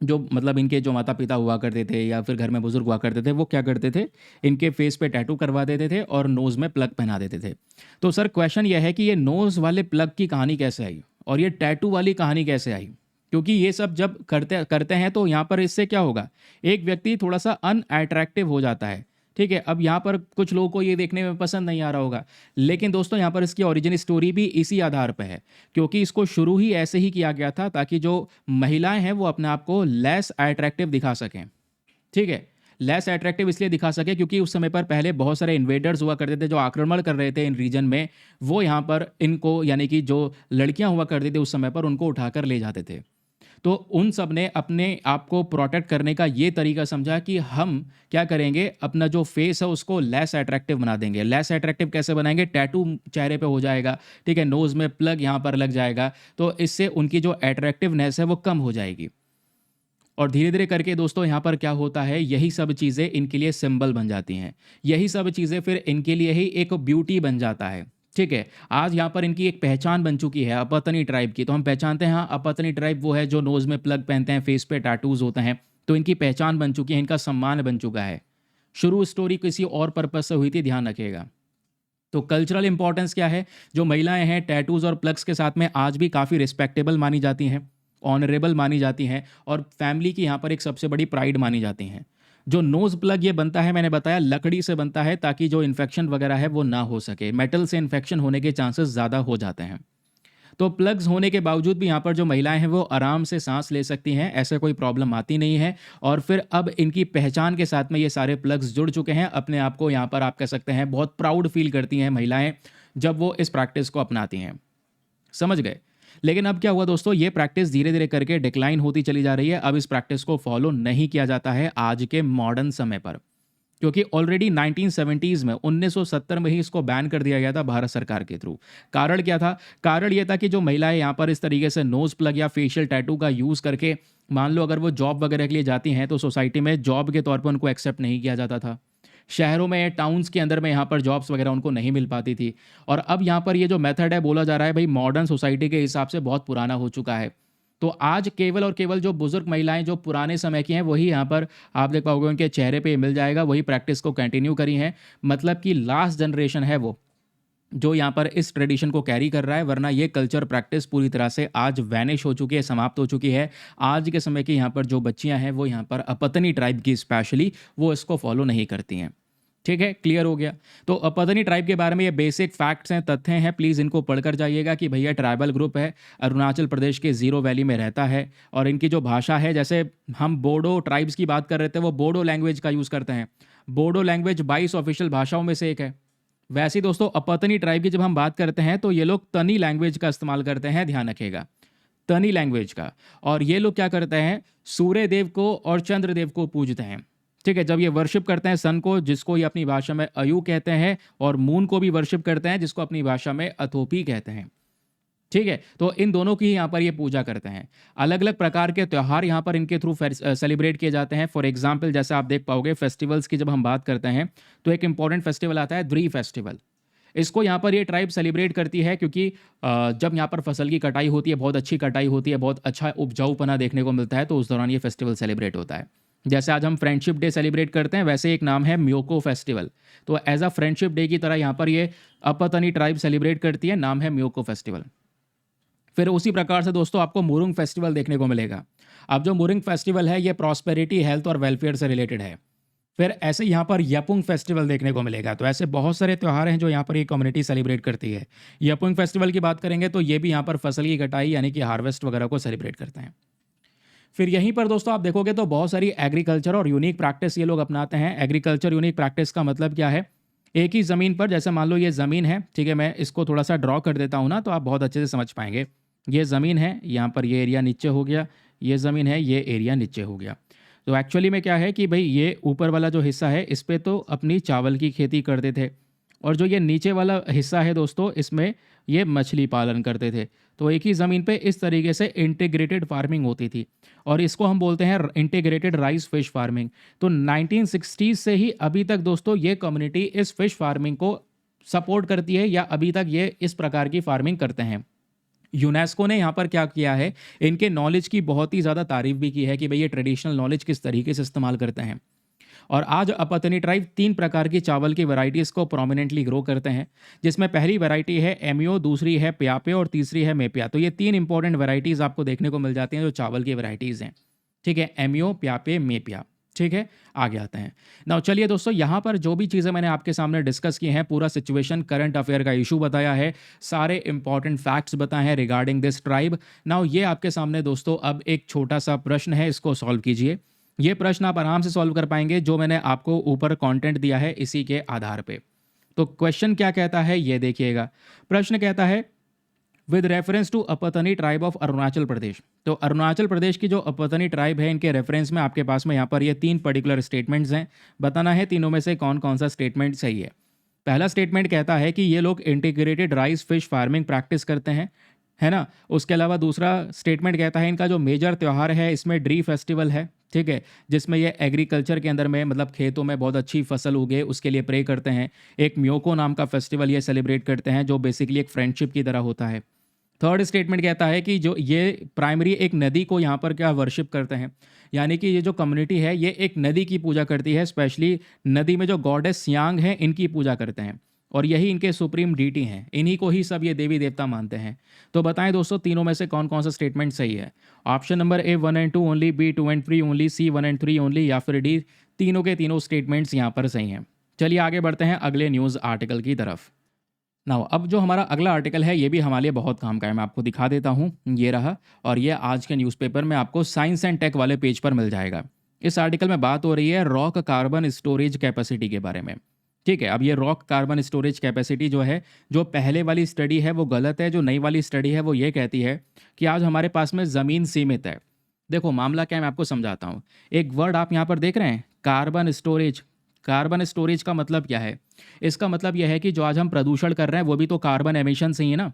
जो, मतलब इनके जो माता-पिता हुआ करते थे या फिर घर में बुज़ुर्ग हुआ करते थे, वो क्या करते थे, इनके फेस पे टैटू करवा देते थे और नोज़ में प्लग पहना देते थे। तो सर क्वेश्चन ये है कि ये नोज़ वाले प्लग की कहानी कैसे आई और ये टैटू वाली कहानी कैसे आई? क्योंकि ये सब जब करते करते हैं तो यहाँ पर इससे क्या होगा, एक व्यक्ति थोड़ा-सा अनअट्रैक्टिव हो जाता है। ठीक है? अब यहाँ पर कुछ लोगों को ये देखने में पसंद नहीं आ रहा होगा। लेकिन दोस्तों यहाँ पर इसकी ओरिजिन स्टोरी भी इसी आधार पे है, क्योंकि इसको शुरू ही ऐसे ही किया गया था ताकि जो महिलाएँ हैं वो अपने आप को लेस अट्रैक्टिव दिखा सकें। ठीक है? लेस अट्रैक्टिव इसलिए दिखा सके क्योंकि उस समय पर पहले बहुत सारे इन्वेडर्स हुआ करते थे जो आक्रमण कर रहे थे इन रीजन में। वो यहाँ पर इनको, यानी कि जो लड़कियाँ हुआ करती थी उस समय पर, उनको उठाकर ले जाते थे। तो उन सब ने अपने आप को प्रोटेक्ट करने का ये तरीका समझा कि हम क्या करेंगे, अपना जो फेस है उसको लेस अट्रैक्टिव बना देंगे। लेस अट्रैक्टिव कैसे बनाएँगे? टैटू चेहरे पे हो जाएगा, ठीक है? नोज़ में प्लग यहाँ पर लग जाएगा, तो इससे उनकी जो अट्रैक्टिवनेस है वो कम हो जाएगी। और धीरे-धीरे करके दोस्तों यहाँ पर क्या होता है, यही सब चीज़ें इनके लिए सिंबल बन जाती हैं। यही सब चीज़ें फिर इनके लिए ही एक ब्यूटी बन जाता है। ठीक है? आज यहाँ पर इनकी एक पहचान बन चुकी है अपतनी ट्राइब की। तो हम पहचानते हैं, हाँ, अपतनी ट्राइब वो है जो नोज़ में प्लग पहनते हैं, फेस पे टैटूज़ होते हैं। तो इनकी पहचान बन चुकी है, इनका सम्मान बन चुका है। शुरू स्टोरी किसी और पर्पज़ से हुई थी, ध्यान रखिएगा। तो कल्चरल इंपॉर्टेंस क्या है? जो महिलाएँ हैं टैटूज़ और प्लग्स के साथ में आज भी काफ़ी रिस्पेक्टेबल मानी जाती हैं, ऑनरेबल मानी जाती हैं और फैमिली की यहाँ पर एक सबसे बड़ी प्राइड मानी जाती हैं। जो नोज़ प्लग ये बनता है, मैंने बताया लकड़ी से बनता है ताकि जो इन्फेक्शन वगैरह है वो ना हो सके। मेटल से इन्फेक्शन होने के चांसेस ज़्यादा हो जाते हैं। तो प्लग्स होने के बावजूद भी यहाँ पर जो महिलाएँ हैं वो आराम से साँस ले सकती हैं, ऐसे कोई प्रॉब्लम आती नहीं है। और फिर अब इनकी पहचान के साथ में ये सारे प्लग्स जुड़ चुके हैं। अपने आप को यहाँ पर आप कह सकते हैं बहुत प्राउड फ़ील करती हैं महिलाएँ, जब वो इस प्रैक्टिस को अपनाती हैं। समझ गए? लेकिन अब क्या हुआ दोस्तों, ये प्रैक्टिस धीरे-धीरे करके डिक्लाइन होती चली जा रही है। अब इस प्रैक्टिस को फ़ॉलो नहीं किया जाता है आज के मॉडर्न समय पर। क्योंकि ऑलरेडी 1970s में 1970 में ही इसको बैन कर दिया गया था भारत सरकार के थ्रू। कारण क्या था? कारण ये था कि जो महिलाएं यहाँ पर इस तरीके से नोज़ प्लग या फेशियल टैटू का यूज़ करके, मान लो अगर वो जॉब वगैरह के लिए जाती हैं तो सोसाइटी में जॉब के तौर पर उनको एक्सेप्ट नहीं किया जाता था। शहरों में, टाउन्स के अंदर में यहाँ पर जॉब्स वगैरह उनको नहीं मिल पाती थी। और अब यहाँ पर ये जो मेथड है बोला जा रहा है भाई मॉडर्न सोसाइटी के हिसाब से बहुत पुराना हो चुका है। तो आज केवल और केवल जो बुजुर्ग महिलाएं जो पुराने समय की हैं वही यहाँ पर आप देख पाओगे उनके चेहरे पे मिल जाएगा, वही प्रैक्टिस को कंटिन्यू करी हैं। मतलब कि लास्ट जनरेशन है वो जो यहाँ पर इस ट्रेडिशन को कैरी कर रहा है, वरना ये कल्चर प्रैक्टिस पूरी तरह से आज वैनिश हो चुकी है, समाप्त हो चुकी है। आज के समय की यहाँ पर जो बच्चियाँ हैं वो यहाँ पर अपतनी ट्राइब की स्पेशली वो इसको फॉलो नहीं करती हैं। ठीक है, क्लियर हो गया। तो अपतनी ट्राइब के बारे में ये बेसिक फैक्ट्स हैं, तथ्य हैं, प्लीज़ इनको पढ़कर जाइएगा कि भैया ट्राइबल ग्रुप है, अरुणाचल प्रदेश के ज़ीरो वैली में रहता है और इनकी जो भाषा है, जैसे हम बोडो ट्राइब्स की बात कर रहे थे, वो बोडो लैंग्वेज का यूज़ करते हैं। बोडो लैंग्वेज 22 ऑफिशियल भाषाओं में से एक है। वैसे ही दोस्तों अपतनी ट्राइब की जब हम बात करते हैं तो ये लोग तनी लैंग्वेज का इस्तेमाल करते हैं, ध्यान रखिएगा, तनी लैंग्वेज का। और ये लोग क्या करते हैं, सूर्य देव को और चंद्र देव को पूजते हैं। ठीक है, जब ये वर्शिप करते हैं सन को, जिसको ये अपनी भाषा में अयु कहते हैं, और मून को भी वर्शिप करते हैं, जिसको अपनी भाषा में अथोपी कहते हैं। ठीक है, तो इन दोनों की यहाँ पर ये पूजा करते हैं। अलग अलग प्रकार के त्यौहार यहाँ पर इनके थ्रू सेलिब्रेट किए जाते हैं। फॉर एग्जाम्पल, जैसे आप देख पाओगे फेस्टिवल्स की जब हम बात करते हैं तो एक इंपॉर्टेंट फेस्टिवल आता है द्री फेस्टिवल। इसको यहाँ पर ये ट्राइब सेलिब्रेट करती है क्योंकि जब यहाँ पर फसल की कटाई होती है, बहुत अच्छी कटाई होती है, बहुत अच्छा उपजाऊपना देखने को मिलता है, तो उस दौरान ये फेस्टिवल सेलिब्रेट होता है। जैसे आज हम फ्रेंडशिप डे सेलिब्रेट करते हैं, वैसे एक नाम है म्योको फेस्टिवल। तो एज अ फ्रेंडशिप डे की तरह यहाँ पर ये अपतनी ट्राइब सेलिब्रेट करती है, नाम है म्योको फेस्टिवल। फिर उसी प्रकार से दोस्तों आपको मुरुंग फेस्टिवल देखने को मिलेगा। अब जो मुरुंग फेस्टिवल है ये प्रॉस्पेरिटी, हेल्थ और वेलफेयर से रिलेटेड है। फिर ऐसे यहाँ पर यपुंग फेस्टिवल देखने को मिलेगा। तो ऐसे बहुत सारे त्यौहार हैं जो यहाँ पर ये कम्युनिटी सेलिब्रेट करती है। यपुंग फेस्टिवल की बात करेंगे तो ये भी यहाँ पर फसल की कटाई यानी कि हार्वेस्ट वगैरह को सेलिब्रेट करते हैं। फिर यहीं पर दोस्तों आप देखोगे तो बहुत सारी एग्रीकल्चर और यूनिक प्रैक्टिस ये लोग अपनाते हैं। एग्रीकल्चर यूनिक प्रैक्टिस का मतलब क्या है, एक ही ज़मीन पर, जैसे मान लो ये ज़मीन है, ठीक है, मैं इसको थोड़ा सा ड्रॉ कर देता हूँ ना, तो आप बहुत अच्छे से समझ पाएंगे। ये ज़मीन है, यहाँ पर ये एरिया नीचे हो गया, ये ज़मीन है, ये एरिया नीचे हो गया। तो एक्चुअली में क्या है कि भाई ये ऊपर वाला जो हिस्सा है इस पे तो अपनी चावल की खेती करते थे, और जो ये नीचे वाला हिस्सा है दोस्तों इसमें ये मछली पालन करते थे। तो एक ही ज़मीन पे इस तरीके से इंटीग्रेटेड फार्मिंग होती थी, और इसको हम बोलते हैं इंटीग्रेटेड राइस फिश फार्मिंग। तो 1960s से ही अभी तक दोस्तों ये कम्युनिटी इस फिश फार्मिंग को सपोर्ट करती है, या अभी तक ये इस प्रकार की फार्मिंग करते हैं। यूनेस्को ने यहाँ पर क्या किया है, इनके नॉलेज की बहुत ही ज़्यादा तारीफ भी की है कि भाई ये ट्रेडिशनल नॉलेज किस तरीके से इस्तेमाल करते हैं। और आज अपतनी ट्राइब 3 प्रकार की चावल की वैरायटीज़ को प्रोमिनेंटली ग्रो करते हैं, जिसमें पहली वैरायटी है एमियो, दूसरी है प्यापे और तीसरी है मेपिया। तो ये 3 इंपॉर्टेंट वैरायटीज़ आपको देखने को मिल जाती हैं जो चावल की वैरायटीज़ हैं। ठीक है, एमियो, प्यापे, मेपिया। ठीक है, आगे आते हैं। नाउ चलिए दोस्तों, यहाँ पर जो भी चीज़ें मैंने आपके सामने डिस्कस की हैं, पूरा सिचुएशन, करंट अफेयर का इशू बताया है, सारे इंपॉर्टेंट फैक्ट्स बताए हैं रिगार्डिंग दिस ट्राइब। नाउ ये आपके सामने दोस्तों अब एक छोटा सा प्रश्न है, इसको सॉल्व कीजिए। ये प्रश्न आप आराम से सॉल्व कर पाएंगे, जो मैंने आपको ऊपर कंटेंट दिया है इसी के आधार पे। तो क्वेश्चन क्या कहता है ये देखिएगा। प्रश्न कहता है with reference to Apatani tribe of Arunachal Pradesh. तो अरुणाचल प्रदेश की जो अपतनी ट्राइब है, इनके रेफरेंस में आपके पास में यहाँ पर ये 3 पर्टिकुलर स्टेटमेंट्स हैं। बताना है तीनों में से कौन कौन सा स्टेटमेंट सही है। पहला स्टेटमेंट कहता है कि ये लोग integrated rice fish farming practice करते हैं, है ना। उसके अलावा दूसरा स्टेटमेंट कहता है इनका जो मेजर त्यौहार है इसमें ड्री फेस्टिवल है, ठीक है, जिसमें ये एग्रीकल्चर के अंदर में मतलब खेतों में बहुत अच्छी फसल उगे उसके लिए प्रे करते हैं। एक म्योको नाम का फेस्टिवल ये सेलिब्रेट करते हैं जो बेसिकली एक फ्रेंडशिप की तरह होता है। थर्ड स्टेटमेंट कहता है कि जो ये प्राइमरी एक नदी को यहाँ पर क्या वर्शिप करते हैं, यानी कि ये जो कम्युनिटी है ये एक नदी की पूजा करती है, स्पेशली नदी में जो गॉडेस सियांग हैं इनकी पूजा करते हैं, और यही इनके सुप्रीम डीटी हैं, इन्हीं को ही सब ये देवी देवता मानते हैं। तो बताएं दोस्तों तीनों में से कौन कौन सा स्टेटमेंट सही है। Option number A 1 and 2 only, B 2 and 3 only, C 1 and 3 only, या फिर डी तीनों के तीनों स्टेटमेंट्स यहाँ पर सही हैं। चलिए आगे बढ़ते हैं अगले न्यूज़ आर्टिकल की तरफ। नाउ अब जो हमारा अगला आर्टिकल है ये भी हमारे लिए बहुत काम का है, मैं आपको दिखा देता हूँ, ये रहा, और ये आज के न्यूज़पेपर में आपको साइंस एंड टेक वाले पेज पर मिल जाएगा। इस आर्टिकल में बात हो रही है रॉक कार्बन स्टोरेज कैपेसिटी के बारे में। ठीक है, अब ये रॉक कार्बन स्टोरेज कैपेसिटी जो है, जो पहले वाली स्टडी है वो गलत है, जो नई वाली स्टडी है वो ये कहती है कि आज हमारे पास में ज़मीन सीमित है। देखो मामला क्या है मैं आपको समझाता हूँ। एक वर्ड आप यहाँ पर देख रहे हैं, कार्बन स्टोरेज। कार्बन स्टोरेज का मतलब क्या है, इसका मतलब यह है कि जो आज हम प्रदूषण कर रहे हैं वो भी तो कार्बन एमिशन से ही है ना।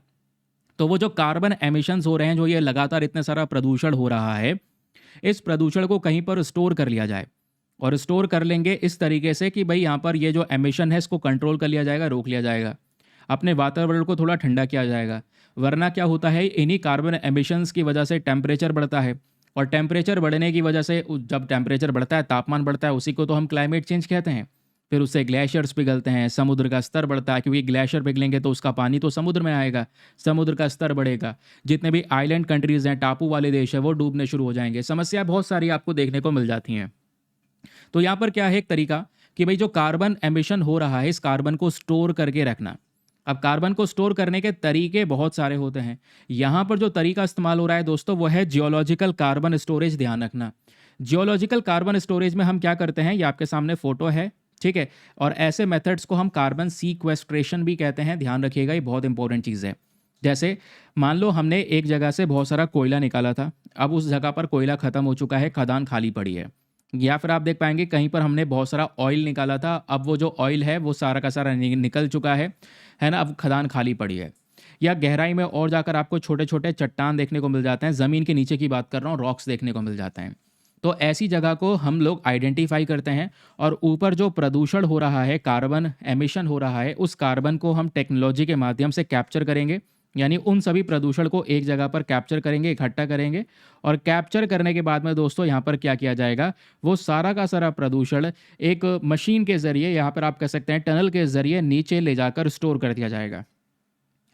तो वो जो कार्बन एमिशंस हो रहे हैं, जो ये लगातार इतने सारा प्रदूषण हो रहा है, इस प्रदूषण को कहीं पर स्टोर कर लिया जाए, और स्टोर कर लेंगे इस तरीके से कि भाई यहाँ पर ये जो एमिशन है इसको कंट्रोल कर लिया जाएगा, रोक लिया जाएगा, अपने वातावरण को थोड़ा ठंडा किया जाएगा। वरना क्या होता है, इन्हीं कार्बन एमिशंस की वजह से टेम्परेचर बढ़ता है, और टेम्परेचर बढ़ने की वजह से जब टेम्परेचर बढ़ता है, तापमान बढ़ता है, उसी को तो हम क्लाइमेट चेंज कहते हैं। फिर उससे ग्लेशियर्स पिघलते हैं, समुद्र का स्तर बढ़ता है, क्योंकि ग्लेशियर पिघलेंगे तो उसका पानी तो समुद्र में आएगा, समुद्र का स्तर बढ़ेगा, जितने भी आइलैंड कंट्रीज़ हैं, टापू वाले देश है, वो डूबने शुरू हो जाएंगे। समस्या बहुत सारी आपको देखने को मिल जाती हैं। तो यहाँ पर क्या है एक तरीका कि भाई जो कार्बन एमिशन हो रहा है, इस कार्बन को स्टोर करके रखना। अब कार्बन को स्टोर करने के तरीके बहुत सारे होते हैं। यहाँ पर जो तरीका इस्तेमाल हो रहा है दोस्तों, वो है जियोलॉजिकल कार्बन स्टोरेज। ध्यान रखना, जियोलॉजिकल कार्बन स्टोरेज में हम क्या करते हैं, ये आपके सामने फोटो है, ठीक है। और ऐसे मेथड्स को हम कार्बन सीक्वेस्ट्रेशन भी कहते हैं। ध्यान रखिएगा, ये बहुत इंपॉर्टेंट चीज़ है। जैसे मान लो हमने एक जगह से बहुत सारा कोयला निकाला था, अब उस जगह पर कोयला खत्म हो चुका है, खदान खाली पड़ी है। या फिर आप देख पाएंगे कहीं पर हमने बहुत सारा ऑयल निकाला था, अब वो जो ऑयल है वो सारा का सारा निकल चुका है ना, अब खदान खाली पड़ी है। या गहराई में और जाकर आपको छोटे छोटे चट्टान देखने को मिल जाते हैं, ज़मीन के नीचे की बात कर रहा हूँ, रॉक्स देखने को मिल जाते हैं। तो ऐसी जगह को हम लोग आइडेंटिफाई करते हैं, और ऊपर जो प्रदूषण हो रहा है, कार्बन एमिशन हो रहा है, उस कार्बन को हम टेक्नोलॉजी के माध्यम से कैप्चर करेंगे। यानी उन सभी प्रदूषण को एक जगह पर कैप्चर करेंगे, इकट्ठा करेंगे, और कैप्चर करने के बाद में दोस्तों यहाँ पर क्या किया जाएगा, वो सारा का सारा प्रदूषण एक मशीन के ज़रिए, यहाँ पर आप कह सकते हैं टनल के ज़रिए, नीचे ले जाकर स्टोर कर दिया जाएगा,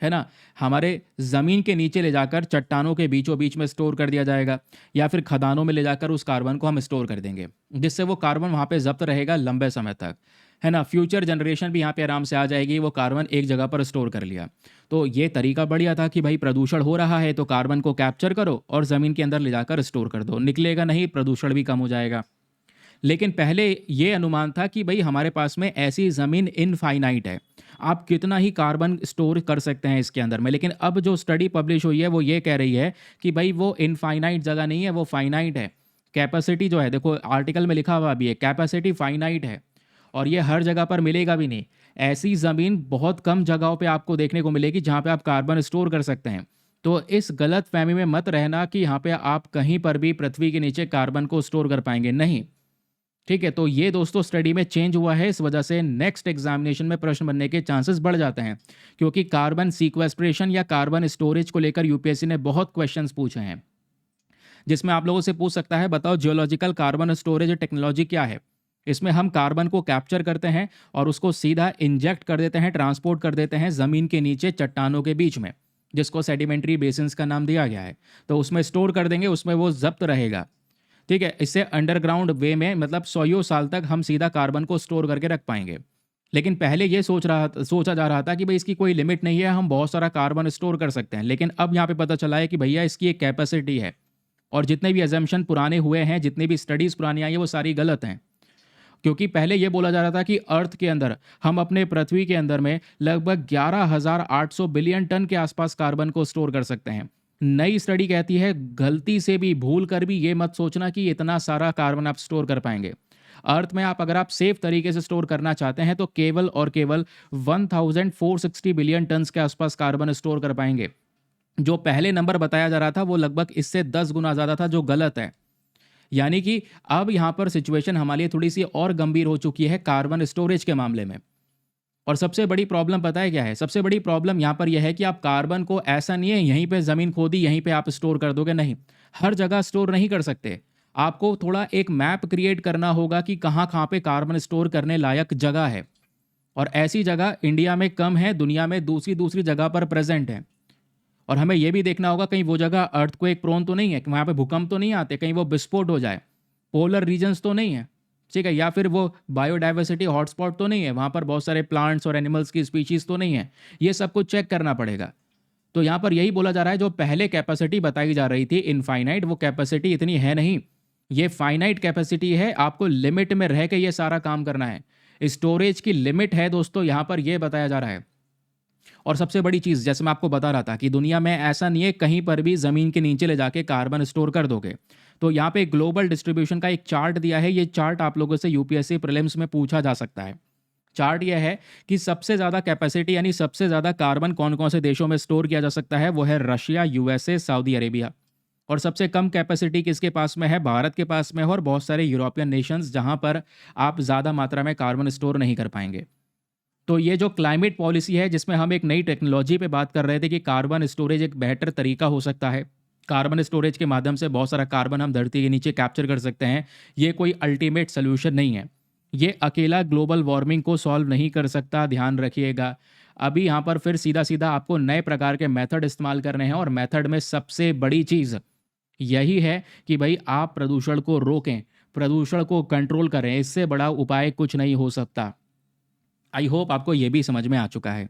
है ना। हमारे ज़मीन के नीचे ले जाकर चट्टानों के बीचों बीच में स्टोर कर दिया जाएगा, या फिर खदानों में ले जाकर उस कार्बन को हम स्टोर कर देंगे, जिससे वो कार्बन वहाँ पे जब्त रहेगा लंबे समय तक, है ना। फ्यूचर जनरेशन भी यहाँ पे आराम से आ जाएगी, वो कार्बन एक जगह पर स्टोर कर लिया। तो ये तरीका बढ़िया था कि भाई प्रदूषण हो रहा है तो कार्बन को कैप्चर करो और ज़मीन के अंदर ले जाकर स्टोर कर दो, निकलेगा नहीं, प्रदूषण भी कम हो जाएगा। लेकिन पहले ये अनुमान था कि भाई हमारे पास में ऐसी ज़मीन इनफाइनाइट है, आप कितना ही कार्बन स्टोर कर सकते हैं इसके अंदर में। लेकिन अब जो स्टडी पब्लिश हुई है वो ये कह रही है कि भाई वो इनफाइनाइट जगह नहीं है, वो फाइनाइट है। कैपेसिटी जो है, देखो आर्टिकल में लिखा हुआ भी है, कैपेसिटी फाइनाइट है, और ये हर जगह पर मिलेगा भी नहीं। ऐसी ज़मीन बहुत कम जगहों पे आपको देखने को मिलेगी जहाँ पे आप कार्बन स्टोर कर सकते हैं। तो इस गलत फहमी में मत रहना कि यहाँ पे आप कहीं पर भी पृथ्वी के नीचे कार्बन को स्टोर कर पाएंगे, नहीं। ठीक है, तो ये दोस्तों स्टडी में चेंज हुआ है, इस वजह से नेक्स्ट एग्जामिनेशन में प्रश्न बनने के चांसेस बढ़ जाते हैं, क्योंकि कार्बन सीक्वेस्ट्रेशन या कार्बन स्टोरेज को लेकर यूपीएससी ने बहुत क्वेश्चंस पूछे हैं, जिसमें आप लोगों से पूछ सकता है, बताओ जियोलॉजिकल कार्बन स्टोरेज टेक्नोलॉजी क्या है। इसमें हम कार्बन को कैप्चर करते हैं और उसको सीधा इंजेक्ट कर देते हैं, ट्रांसपोर्ट कर देते हैं ज़मीन के नीचे चट्टानों के बीच में, जिसको सेडिमेंट्री बेसिन्स का नाम दिया गया है। तो उसमें स्टोर कर देंगे, उसमें वो जब्त रहेगा, ठीक है। इससे अंडरग्राउंड वे में मतलब 100 साल तक हम सीधा कार्बन को स्टोर करके रख पाएंगे। लेकिन पहले ये सोचा जा रहा था कि भाई इसकी कोई लिमिट नहीं है, हम बहुत सारा कार्बन स्टोर कर सकते हैं। लेकिन अब यहाँ पे पता चला है कि भैया इसकी एक कैपेसिटी है, और जितने भी एजम्पशन पुराने हुए हैं, जितनी भी स्टडीज़ पुरानी आई हैं, वो सारी गलत हैं। क्योंकि पहले ये बोला जा रहा था कि अर्थ के अंदर, हम अपने पृथ्वी के अंदर में लगभग 11,800 बिलियन टन के आसपास कार्बन को स्टोर कर सकते हैं। नई स्टडी कहती है, गलती से भी, भूल कर भी ये मत सोचना कि इतना सारा कार्बन आप स्टोर कर पाएंगे। अर्थ में अगर आप सेफ तरीके से स्टोर करना चाहते हैं तो केवल और केवल 1460 बिलियन टन के आसपास कार्बन स्टोर कर पाएंगे। जो पहले नंबर बताया जा रहा था वो लगभग इससे 10 गुना ज़्यादा था, जो गलत है। यानी कि अब यहाँ पर सिचुएशन हमारे लिए थोड़ी सी और गंभीर हो चुकी है कार्बन स्टोरेज के मामले में। और सबसे बड़ी प्रॉब्लम पता है क्या है? सबसे बड़ी प्रॉब्लम यहाँ पर यह है कि आप कार्बन को, ऐसा नहीं है यहीं पे ज़मीन खोदी यहीं पे आप स्टोर कर दोगे, नहीं। हर जगह स्टोर नहीं कर सकते। आपको थोड़ा एक मैप क्रिएट करना होगा कि कहाँ कहाँ पे कार्बन स्टोर करने लायक जगह है, और ऐसी जगह इंडिया में कम है, दुनिया में दूसरी दूसरी जगह पर प्रेजेंट है। और हमें यह भी देखना होगा कहीं वो जगह अर्थक्वेक प्रोन तो नहीं है, कि वहाँ पे भूकंप तो नहीं आते, कहीं वो विस्फोट हो जाए, पोलर रीजन्स तो नहीं है, ठीक है, या फिर वो बायोडाइवर्सिटी हॉटस्पॉट तो नहीं है, वहाँ पर बहुत सारे प्लांट्स और एनिमल्स की स्पीशीज़ तो नहीं है। ये सब कुछ चेक करना पड़ेगा। तो यहाँ पर यही बोला जा रहा है, जो पहले कैपेसिटी बताई जा रही थी इनफाइनाइट, वो कैपेसिटी इतनी है नहीं, ये फाइनाइट कैपेसिटी है। आपको लिमिट में रह के ये सारा काम करना है। स्टोरेज की लिमिट है दोस्तों, यहाँ पर ये बताया जा रहा है। और सबसे बड़ी चीज़, जैसे मैं आपको बता रहा था कि दुनिया में ऐसा नहीं है कहीं पर भी ज़मीन के नीचे ले जाके कार्बन स्टोर कर दोगे। तो यहाँ पे ग्लोबल डिस्ट्रीब्यूशन का एक चार्ट दिया है। ये चार्ट आप लोगों से यूपीएससी प्रीलिम्स में पूछा जा सकता है। चार्ट यह है कि सबसे ज़्यादा कैपेसिटी यानी सबसे ज़्यादा कार्बन कौन कौन से देशों में स्टोर किया जा सकता है, वो है रशिया, यूएसए, सऊदी अरेबिया। और सबसे कम कैपेसिटी किसके पास में है? भारत के पास में है, और बहुत सारे यूरोपियन नेशंस जहाँ पर आप ज़्यादा मात्रा में कार्बन स्टोर नहीं कर पाएंगे। तो ये जो क्लाइमेट पॉलिसी है, जिसमें हम एक नई टेक्नोलॉजी पे बात कर रहे थे कि कार्बन स्टोरेज एक बेहतर तरीका हो सकता है, कार्बन स्टोरेज के माध्यम से बहुत सारा कार्बन हम धरती के नीचे कैप्चर कर सकते हैं। ये कोई अल्टीमेट सोल्यूशन नहीं है, ये अकेला ग्लोबल वार्मिंग को सॉल्व नहीं कर सकता, ध्यान रखिएगा। अभी यहाँ पर फिर सीधा सीधा आपको नए प्रकार के मेथड इस्तेमाल करने हैं, और मेथड में सबसे बड़ी चीज़ यही है कि भाई आप प्रदूषण को रोकें। प्रदूषण को कंट्रोल करें, इससे बड़ा उपाय कुछ नहीं हो सकता। आई होप आपको ये भी समझ में आ चुका है।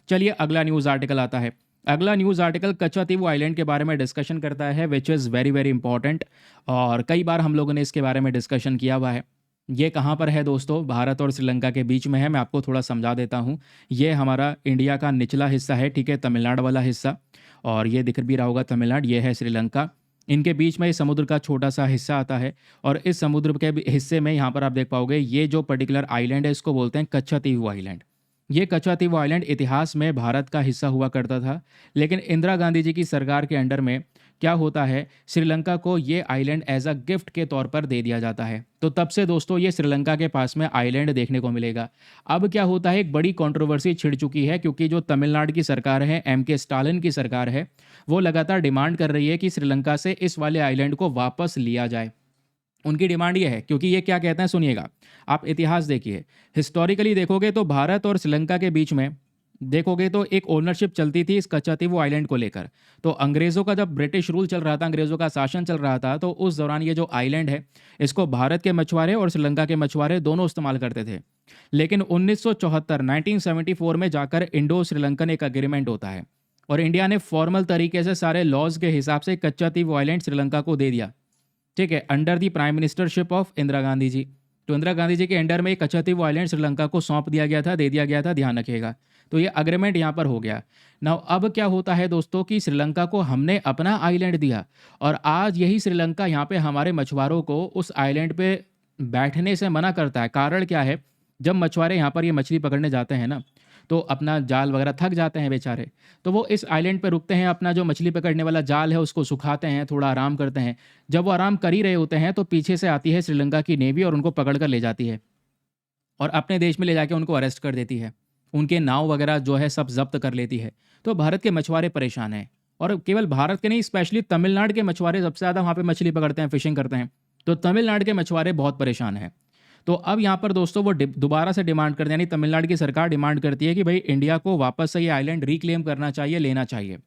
चलिए अगला न्यूज़ आर्टिकल आता है। अगला न्यूज़ आर्टिकल कच्चातीवू आइलैंड के बारे में डिस्कशन करता है, which is very very important, और कई बार हम लोगों ने इसके बारे में डिस्कशन किया हुआ है। ये कहाँ पर है दोस्तों? भारत और श्रीलंका के बीच में है। मैं आपको थोड़ा समझा देता हूँ। ये हमारा इंडिया का निचला हिस्सा है, ठीक है, तमिलनाडु वाला हिस्सा, और ये दिख भी रहा होगा तमिलनाडु, ये है श्रीलंका। इनके बीच में इस समुद्र का छोटा सा हिस्सा आता है, और इस समुद्र के हिस्से में यहाँ पर आप देख पाओगे ये जो पर्टिकुलर आइलैंड है इसको बोलते हैं कच्चातीवू आइलैंड। ये कच्चातीवू आइलैंड इतिहास में भारत का हिस्सा हुआ करता था, लेकिन इंदिरा गांधी जी की सरकार के अंडर में क्या होता है, श्रीलंका को ये आइलैंड एज अ गिफ्ट के तौर पर दे दिया जाता है। तो तब से दोस्तों ये श्रीलंका के पास में आइलैंड देखने को मिलेगा। अब क्या होता है, एक बड़ी कंट्रोवर्सी छिड़ चुकी है, क्योंकि जो तमिलनाडु की सरकार है, एम.के. स्टालिन की सरकार है, वो लगातार डिमांड कर रही है कि श्रीलंका से इस वाले आइलैंड को वापस लिया जाए। उनकी डिमांड ये है, क्योंकि ये क्या कहते हैं सुनिएगा, आप इतिहास देखिए, हिस्टोरिकली देखोगे तो भारत और श्रीलंका के बीच में देखोगे तो एक ओनरशिप चलती थी इस कच्चातीवू आइलैंड को लेकर। तो अंग्रेज़ों का जब ब्रिटिश रूल चल रहा था, अंग्रेज़ों का शासन चल रहा था, तो उस दौरान ये जो आइलैंड है इसको भारत के मछुआरे और श्रीलंका के मछुआरे दोनों इस्तेमाल करते थे। लेकिन 1974 1974 में जाकर इंडो श्रीलंकन एक अग्रीमेंट होता है, और इंडिया ने फॉर्मल तरीके से सारे लॉज के हिसाब से कच्चातीवू आइलैंड श्रीलंका को दे दिया, ठीक है, under the prime ministership of Indira Gandhi ji. तो इंदिरा गांधी जी के अंडर में कच्चातीवू आइलैंड श्रीलंका को सौंप दिया गया था, दे दिया गया था, ध्यान रखिएगा। तो ये अग्रीमेंट यहाँ पर हो गया। नाउ अब क्या होता है दोस्तों कि श्रीलंका को हमने अपना आइलैंड दिया, और आज यही श्रीलंका यहाँ पे हमारे मछुआरों को उस आइलैंड पे बैठने से मना करता है। कारण क्या है, जब मछुआरे यहाँ पर ये मछली पकड़ने जाते हैं ना, तो अपना जाल वगैरह थक जाते हैं बेचारे, तो वो इस आइलैंड पे रुकते हैं, अपना जो मछली पकड़ने वाला जाल है उसको सुखाते हैं, थोड़ा आराम करते हैं। जब वो आराम कर ही रहे होते हैं तो पीछे से आती है श्रीलंका की नेवी और उनको पकड़ कर ले जाती है, और अपने देश में ले जाके उनको अरेस्ट कर देती है। उनके नाव वगैरह जो है सब जब्त कर लेती है। तो भारत के मछुआरे परेशान हैं, और केवल भारत के नहीं, स्पेशली तमिलनाडु के मछुआरे सबसे ज़्यादा वहाँ पे मछली पकड़ते हैं, फिशिंग करते हैं। तो तमिलनाडु के मछुआरे बहुत परेशान हैं। तो अब यहाँ पर दोस्तों वो दोबारा से डिमांड करते हैं, यानी तमिलनाडु की सरकार डिमांड करती है कि भाई इंडिया को वापस से ये आइलैंड रिक्लेम करना चाहिए, लेना चाहिए,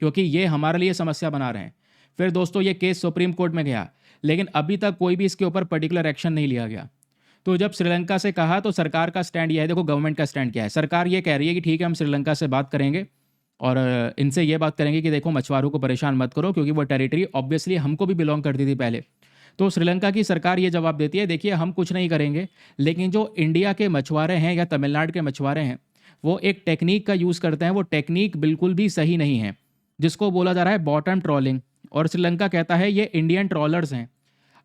क्योंकि ये हमारे लिए समस्या बना रहे हैं। फिर दोस्तों ये केस सुप्रीम कोर्ट में गया, लेकिन अभी तक कोई भी इसके ऊपर पर्टिकुलर एक्शन नहीं लिया गया। तो जब श्रीलंका से कहा तो सरकार का स्टैंड यह है, देखो गवर्नमेंट का स्टैंड क्या है, सरकार ये कह रही है कि ठीक है हम श्रीलंका से बात करेंगे, और इनसे ये बात करेंगे कि देखो मछुआरों को परेशान मत करो, क्योंकि वो टेरिटरी ऑब्वियसली हमको भी बिलोंग करती थी पहले। तो श्रीलंका की सरकार ये जवाब देती है, देखिए हम कुछ नहीं करेंगे, लेकिन जो इंडिया के मछुआरे हैं या तमिलनाडु के मछुआरे हैं वो एक टेक्निक का यूज़ करते हैं, वो टेक्निक बिल्कुल भी सही नहीं है, जिसको बोला जा रहा है बॉटम ट्रॉलिंग। और श्रीलंका कहता है ये इंडियन ट्रॉलर्स हैं,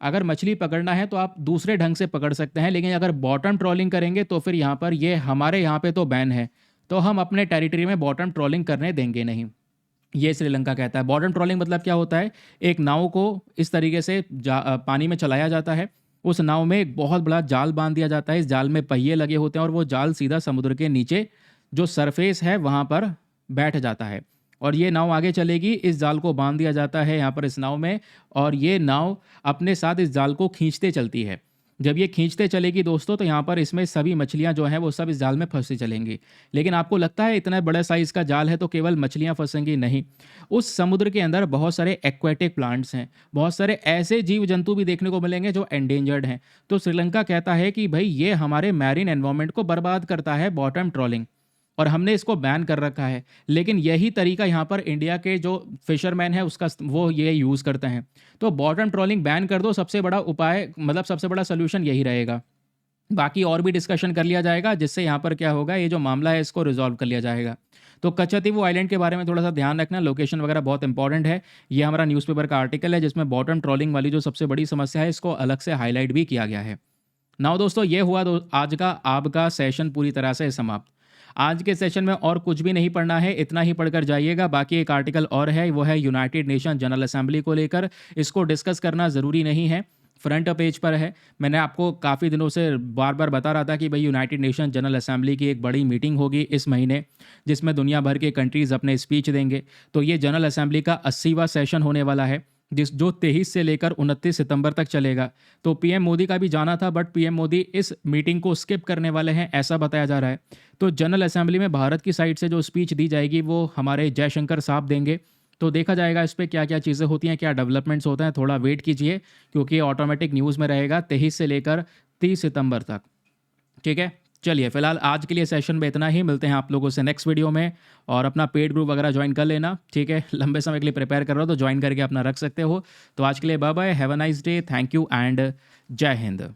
अगर मछली पकड़ना है तो आप दूसरे ढंग से पकड़ सकते हैं, लेकिन अगर बॉटम ट्रॉलिंग करेंगे तो फिर यहाँ पर ये हमारे यहाँ पे तो बैन है, तो हम अपने टेरिटरी में बॉटम ट्रॉलिंग करने देंगे नहीं। ये श्रीलंका कहता है। बॉटम ट्रॉलिंग मतलब क्या होता है, एक नाव को इस तरीके से पानी में चलाया जाता है, उस नाव में एक बहुत बड़ा जाल बांध दिया जाता है, इस जाल में पहिए लगे होते हैं, और वो जाल सीधा समुद्र के नीचे जो सरफेस है वहाँ पर बैठ जाता है, और ये नाव आगे चलेगी। इस जाल को बांध दिया जाता है यहाँ पर इस नाव में, और ये नाव अपने साथ इस जाल को खींचते चलती है। जब ये खींचते चलेगी दोस्तों तो यहाँ पर इसमें सभी मछलियाँ जो हैं वो सब इस जाल में फंसती चलेंगी। लेकिन आपको लगता है इतना बड़ा साइज़ का जाल है तो केवल मछलियाँ फंसेंगी? नहीं, उस समुद्र के अंदर बहुत सारे एक्वेटिक प्लांट्स हैं, बहुत सारे ऐसे जीव जंतु भी देखने को मिलेंगे जो एंडेंजर्ड हैं। तो श्रीलंका कहता है कि भाई ये हमारे मैरीन एनवायरनमेंट को बर्बाद करता है बॉटम ट्रॉलिंग, और हमने इसको बैन कर रखा है। लेकिन यही तरीका यहाँ पर इंडिया के जो फिशरमैन है उसका वो ये यूज़ करते हैं। तो बॉटम ट्रॉलिंग बैन कर दो, सबसे बड़ा उपाय, मतलब सबसे बड़ा सोल्यूशन यही रहेगा। बाकी और भी डिस्कशन कर लिया जाएगा, जिससे यहाँ पर क्या होगा, ये जो मामला है इसको रिजॉल्व कर लिया जाएगा। तो कच्चातीवू आइलैंड के बारे में थोड़ा सा ध्यान रखना, लोकेशन वगैरह बहुत इंपॉर्टेंट है। ये हमारा न्यूज़पेपर का आर्टिकल है जिसमें बॉटम ट्रॉलिंग वाली जो सबसे बड़ी समस्या है इसको अलग से हाईलाइट भी किया गया है। नाउ दोस्तों ये हुआ आज का आपका सेशन पूरी तरह से समाप्त। आज के सेशन में और कुछ भी नहीं पढ़ना है, इतना ही पढ़कर जाइएगा। बाकी एक आर्टिकल और है, वो है यूनाइटेड नेशन जनरल असेंबली को लेकर, इसको डिस्कस करना ज़रूरी नहीं है, फ्रंट पेज पर है। मैंने आपको काफ़ी दिनों से बार बार बता रहा था कि भाई यूनाइटेड नेशन जनरल असेंबली की एक बड़ी मीटिंग होगी इस महीने, जिसमें दुनिया भर के कंट्रीज़ अपने स्पीच देंगे। तो ये जनरल असेंबली का 80वां सेशन होने वाला है, जो 23 से लेकर 29 सितंबर तक चलेगा। तो पीएम मोदी का भी जाना था, बट पीएम मोदी इस मीटिंग को स्किप करने वाले हैं, ऐसा बताया जा रहा है। तो जनरल असेंबली में भारत की साइड से जो स्पीच दी जाएगी वो हमारे जयशंकर साहब देंगे, तो देखा जाएगा इस पे क्या-क्या चीज़ें होती हैं, क्या डेवलपमेंट्स होते हैं, थोड़ा वेट कीजिए क्योंकि ये ऑटोमेटिक न्यूज़ में रहेगा 23 से लेकर 30 सितंबर तक। ठीक है? चलिए फिलहाल आज के लिए सेशन में इतना ही, मिलते हैं आप लोगों से नेक्स्ट वीडियो में और अपना पेड ग्रुप वगैरह जॉइन कर लेना, ठीक है? लंबे समय के लिए प्रिपेयर कर रहे हो तो जॉइन करके अपना रख सकते हो। तो आज के लिए bye-bye, have a nice day, thank you and जय हिंद।